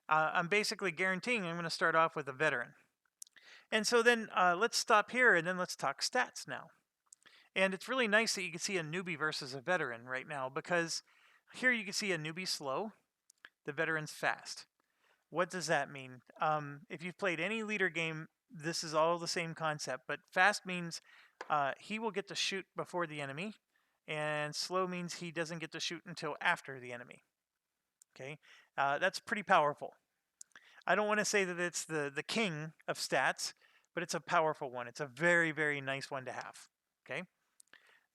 I'm basically guaranteeing I'm going to start off with a veteran. And so then let's stop here, and then let's talk stats now. And it's really nice that you can see a newbie versus a veteran right now, because here you can see a newbie slow, the veteran's fast. What does that mean? If you've played any leader game, this is all the same concept, but fast means he will get to shoot before the enemy, and slow means he doesn't get to shoot until after the enemy. Okay, that's pretty powerful. I don't want to say that it's the king of stats, but it's a powerful one. It's a very, very nice one to have. Okay,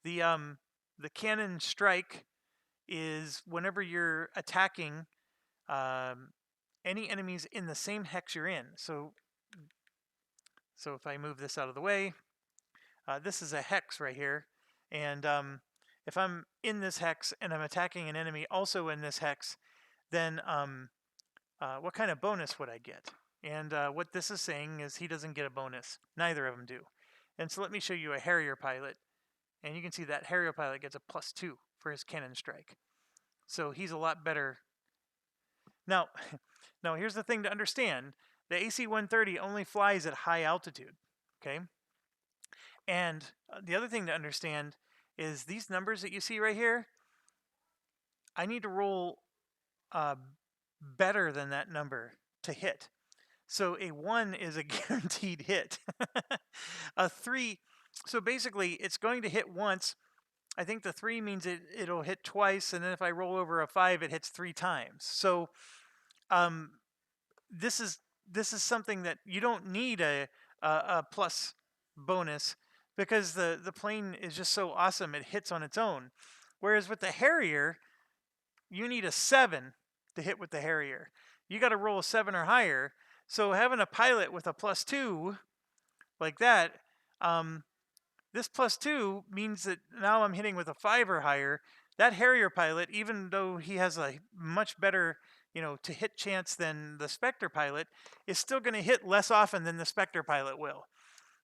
the Canon Strike is whenever you're attacking any enemies in the same hex you're in. So if I move this out of the way, this is a hex right here, and if I'm in this hex and I'm attacking an enemy also in this hex, then what kind of bonus would I get? And what this is saying is he doesn't get a bonus. Neither of them do. And so let me show you a Harrier pilot, and you can see that Harrier pilot gets a +2 for his Cannon Strike. So he's a lot better. Now, here's the thing to understand. The AC-130 only flies at high altitude, okay? And the other thing to understand is these numbers that you see right here, I need to roll better than that number to hit. So a 1 is a guaranteed hit. A 3, so basically it's going to hit once. I think the 3 means it'll hit twice, and then if I roll over a 5, it hits 3 times. So this is something that you don't need a plus bonus, because the plane is just so awesome it hits on its own. Whereas with the Harrier, you need a 7 to hit with the Harrier. You got to roll a 7 or higher. So having a pilot with a +2 like that, this +2 means that now I'm hitting with a 5 or higher. That Harrier pilot, even though he has a much better, to hit chance than the Spectre pilot, is still going to hit less often than the Spectre pilot will.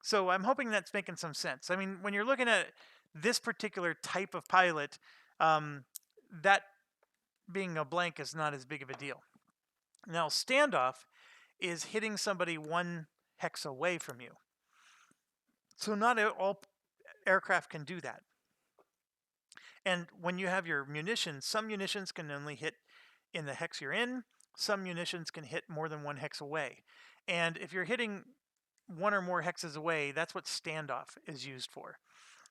So I'm hoping that's making some sense. I mean, when you're looking at this particular type of pilot, that being a blank is not as big of a deal. Now, standoff is hitting somebody 1 hex away from you. So not all aircraft can do that. And when you have your munitions, some munitions can only hit in the hex you're in. Some munitions can hit more than 1 hex away. And if you're hitting 1 or more hexes away, that's what standoff is used for.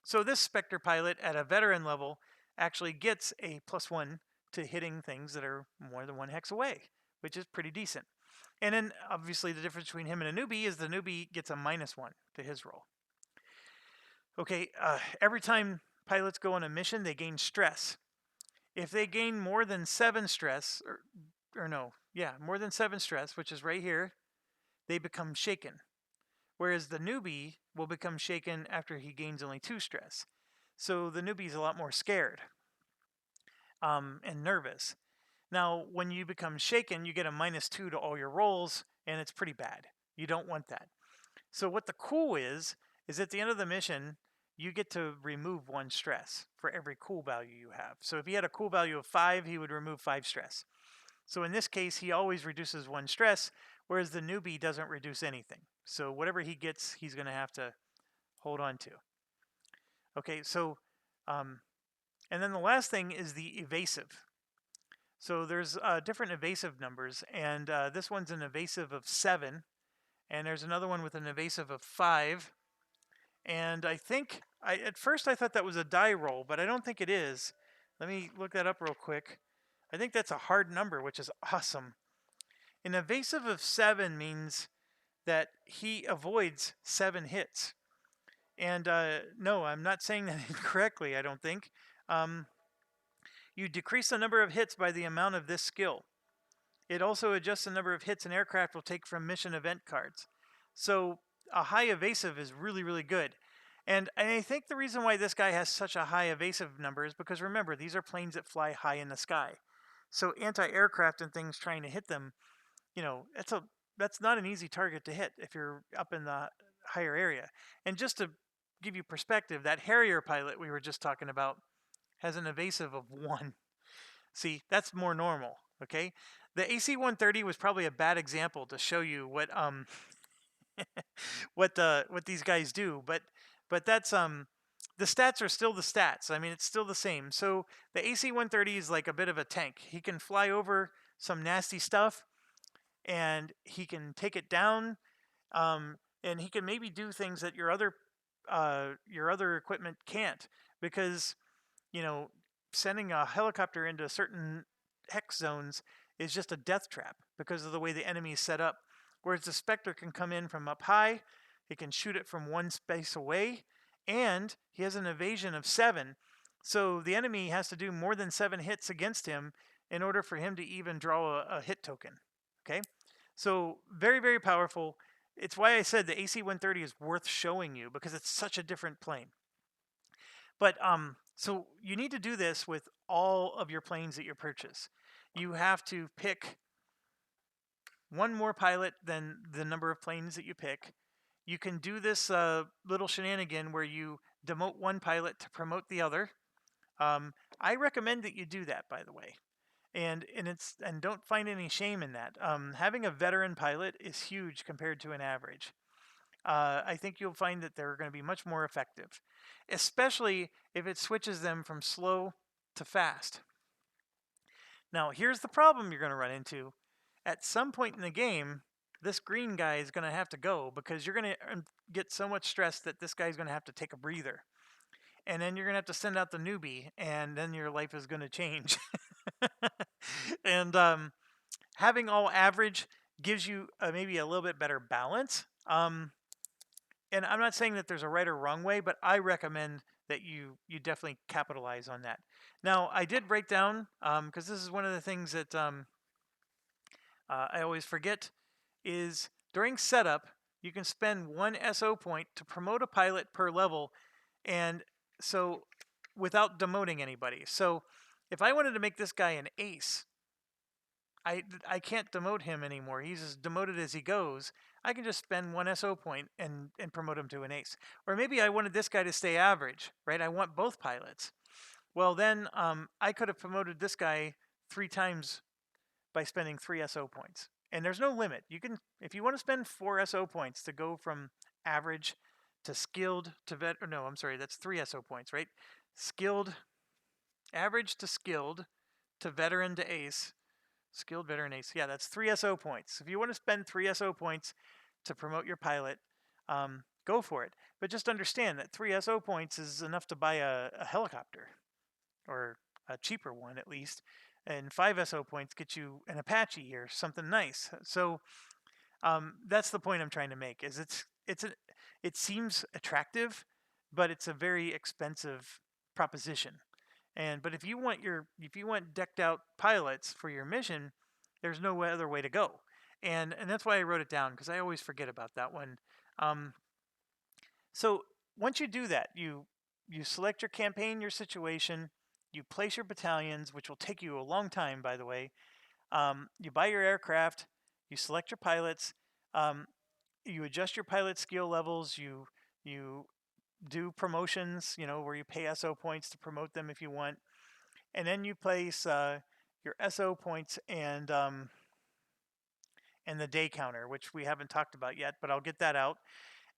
So this Spectre pilot at a veteran level actually gets a +1 to hitting things that are more than 1 hex away, which is pretty decent. And then obviously the difference between him and a newbie is the newbie gets a -1 to his roll. Okay, every time pilots go on a mission, they gain stress. If they gain more than 7 stress, more than 7 stress, which is right here, they become shaken. Whereas the newbie will become shaken after he gains only 2 stress. So the newbie is a lot more scared and nervous. Now, when you become shaken, you get a -2 to all your rolls, and it's pretty bad. You don't want that. So what the cool is at the end of the mission, you get to remove 1 stress for every cool value you have. So if he had a cool value of 5, he would remove 5 stress. So in this case, he always reduces 1 stress, whereas the newbie doesn't reduce anything. So whatever he gets, he's going to have to hold on to. Okay, so, and then the last thing is the evasive. So there's different evasive numbers, and this one's an evasive of 7, and there's another one with an evasive of 5. And I think, at first I thought that was a die roll, but I don't think it is. Let me look that up real quick. I think that's a hard number, which is awesome. An evasive of 7 means that he avoids 7 hits. And no, I'm not saying that incorrectly, I don't think. Um, you decrease the number of hits by the amount of this skill. It also adjusts the number of hits an aircraft will take from mission event cards. So a high evasive is really, really good. And I think the reason why this guy has such a high evasive number is because, remember, these are planes that fly high in the sky. So anti-aircraft and things trying to hit them, that's not an easy target to hit if you're up in the higher area. And just to give you perspective, that Harrier pilot we were just talking about has an evasive of 1. See, that's more normal, okay? The AC-130 was probably a bad example to show you what what these guys do, but that's the stats are still the stats. I mean, it's still the same. So the AC-130 is like a bit of a tank. He can fly over some nasty stuff, and he can take it down, and he can maybe do things that your other equipment can't, because sending a helicopter into certain hex zones is just a death trap because of the way the enemy is set up. Whereas the Spectre can come in from up high, he can shoot it from one space away, and he has an evasion of 7. So the enemy has to do more than 7 hits against him in order for him to even draw a hit token. Okay? So very, very powerful. It's why I said the AC-130 is worth showing you, because it's such a different plane. But so you need to do this with all of your planes that you purchase. You have to pick one more pilot than the number of planes that you pick. You can do this little shenanigan where you demote one pilot to promote the other. I recommend that you do that, by the way, and don't find any shame in that. Having a veteran pilot is huge compared to an average. I think you'll find that they're going to be much more effective, especially if it switches them from slow to fast. Now, here's the problem you're going to run into. At some point in the game, this green guy is going to have to go, because you're going to get so much stress that this guy's going to have to take a breather. And then you're going to have to send out the newbie, and then your life is going to change. And having all average gives you maybe a little bit better balance. And I'm not saying that there's a right or wrong way, but I recommend that you definitely capitalize on that. Now, I did break down, because this is one of the things that I always forget, is during setup, you can spend 1 SO point to promote a pilot per level, and so without demoting anybody. So if I wanted to make this guy an ace, I can't demote him anymore. He's as demoted as he goes. I can just spend 1 SO point and promote him to an ace. Or maybe I wanted this guy to stay average, right? I want both pilots. Well, then I could have promoted this guy 3 times by spending 3 SO points. And there's no limit. You can, if you want to spend 4 SO points to go from average to skilled to no, I'm sorry, that's 3 SO points, right? Skilled, average to skilled, to veteran to ace, skilled, veteran, ace. Yeah, that's 3 SO points. If you want to spend 3 SO points to promote your pilot, go for it. But just understand that 3 SO points is enough to buy a helicopter, or a cheaper one at least. And 5 SO points get you an Apache or something nice. So that's the point I'm trying to make. Is it seems attractive, but it's a very expensive proposition. But if you want decked out pilots for your mission, there's no other way to go. And that's why I wrote it down, because I always forget about that one. So once you do that, you select your campaign, your situation, you place your battalions, which will take you a long time, by the way. You buy your aircraft, you select your pilots, you adjust your pilot skill levels, you do promotions, where you pay SO points to promote them if you want, and then you place your SO points and the day counter, which we haven't talked about yet, but I'll get that out.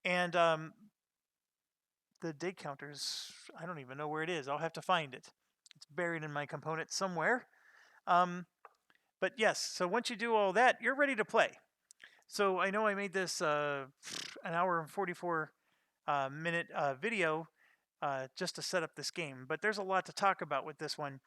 And the day counters, I don't even know where it is. I'll have to find it. It's buried in my component somewhere. But yes, so once you do all that, you're ready to play. So I know I made this an hour and 44 minute video just to set up this game, but there's a lot to talk about with this one.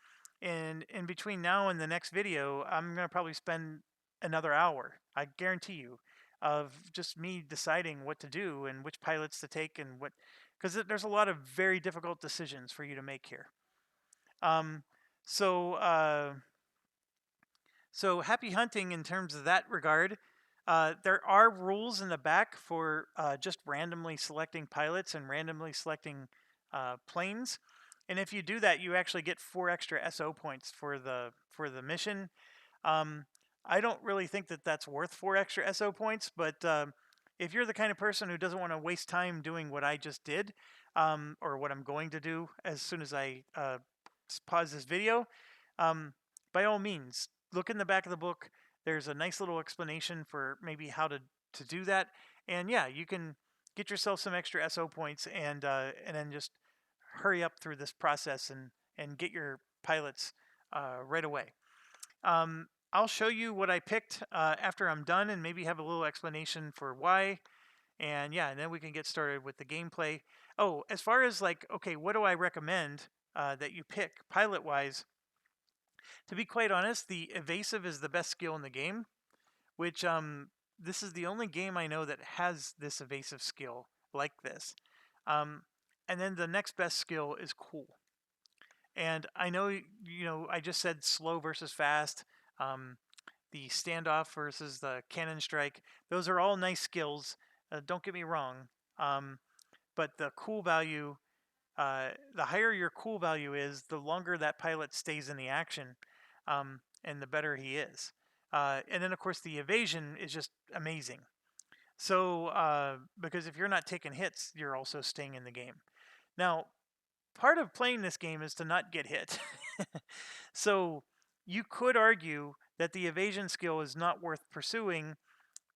And in between now and the next video, I'm going to probably spend another hour, I guarantee you, of just me deciding what to do and which pilots to take and what, because there's a lot of very difficult decisions for you to make here. So happy hunting in terms of that regard. There are rules in the back for just randomly selecting pilots and randomly selecting planes. And if you do that, you actually get 4 extra SO points for the mission. I don't really think that that's worth 4 extra SO points, but if you're the kind of person who doesn't want to waste time doing what I just did, or what I'm going to do as soon as I pause this video, by all means, look in the back of the book. There's a nice little explanation for maybe how to do that. And yeah, you can get yourself some extra SO points and then just hurry up through this process and get your pilots right away. I'll show you what I picked after I'm done and maybe have a little explanation for why. And yeah, and then we can get started with the gameplay. Oh, as far as like, okay, what do I recommend that you pick pilot-wise? To be quite honest, the Evasive is the best skill in the game, which this is the only game I know that has this evasive skill like this. And then the next best skill is cool. And I know, I just said slow versus fast, the standoff versus the Canon Strike. Those are all nice skills. Don't get me wrong. But the cool value, the higher your cool value is, the longer that pilot stays in the action, and the better he is. And then, of course, the evasion is just amazing. So, because if you're not taking hits, you're also staying in the game. Now, part of playing this game is to not get hit. So you could argue that the evasion skill is not worth pursuing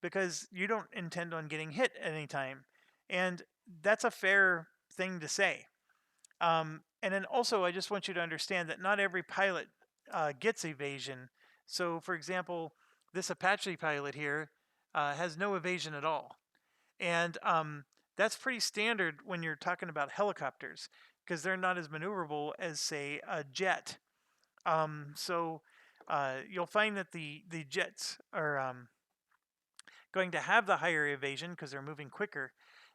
because you don't intend on getting hit at any time. And that's a fair thing to say. And then also, I just want you to understand that not every pilot gets evasion. So, for example, this Apache pilot here has no evasion at all. And that's pretty standard when you're talking about helicopters, because they're not as maneuverable as, say, a jet. So you'll find that the jets are going to have the higher evasion because they're moving quicker.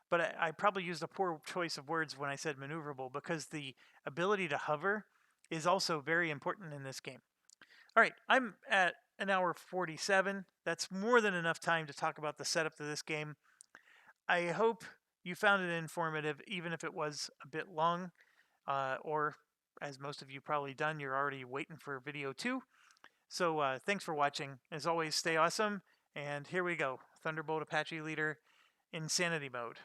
But I probably used a poor choice of words when I said maneuverable, because the ability to hover is also very important in this game. All right, I'm at an hour 47. That's more than enough time to talk about the setup to this game. I hope you found it informative, even if it was a bit long, or as most of you probably done, you're already waiting for video 2. So thanks for watching. As always, stay awesome. And here we go. Thunderbolt Apache Leader, Insanity Mode.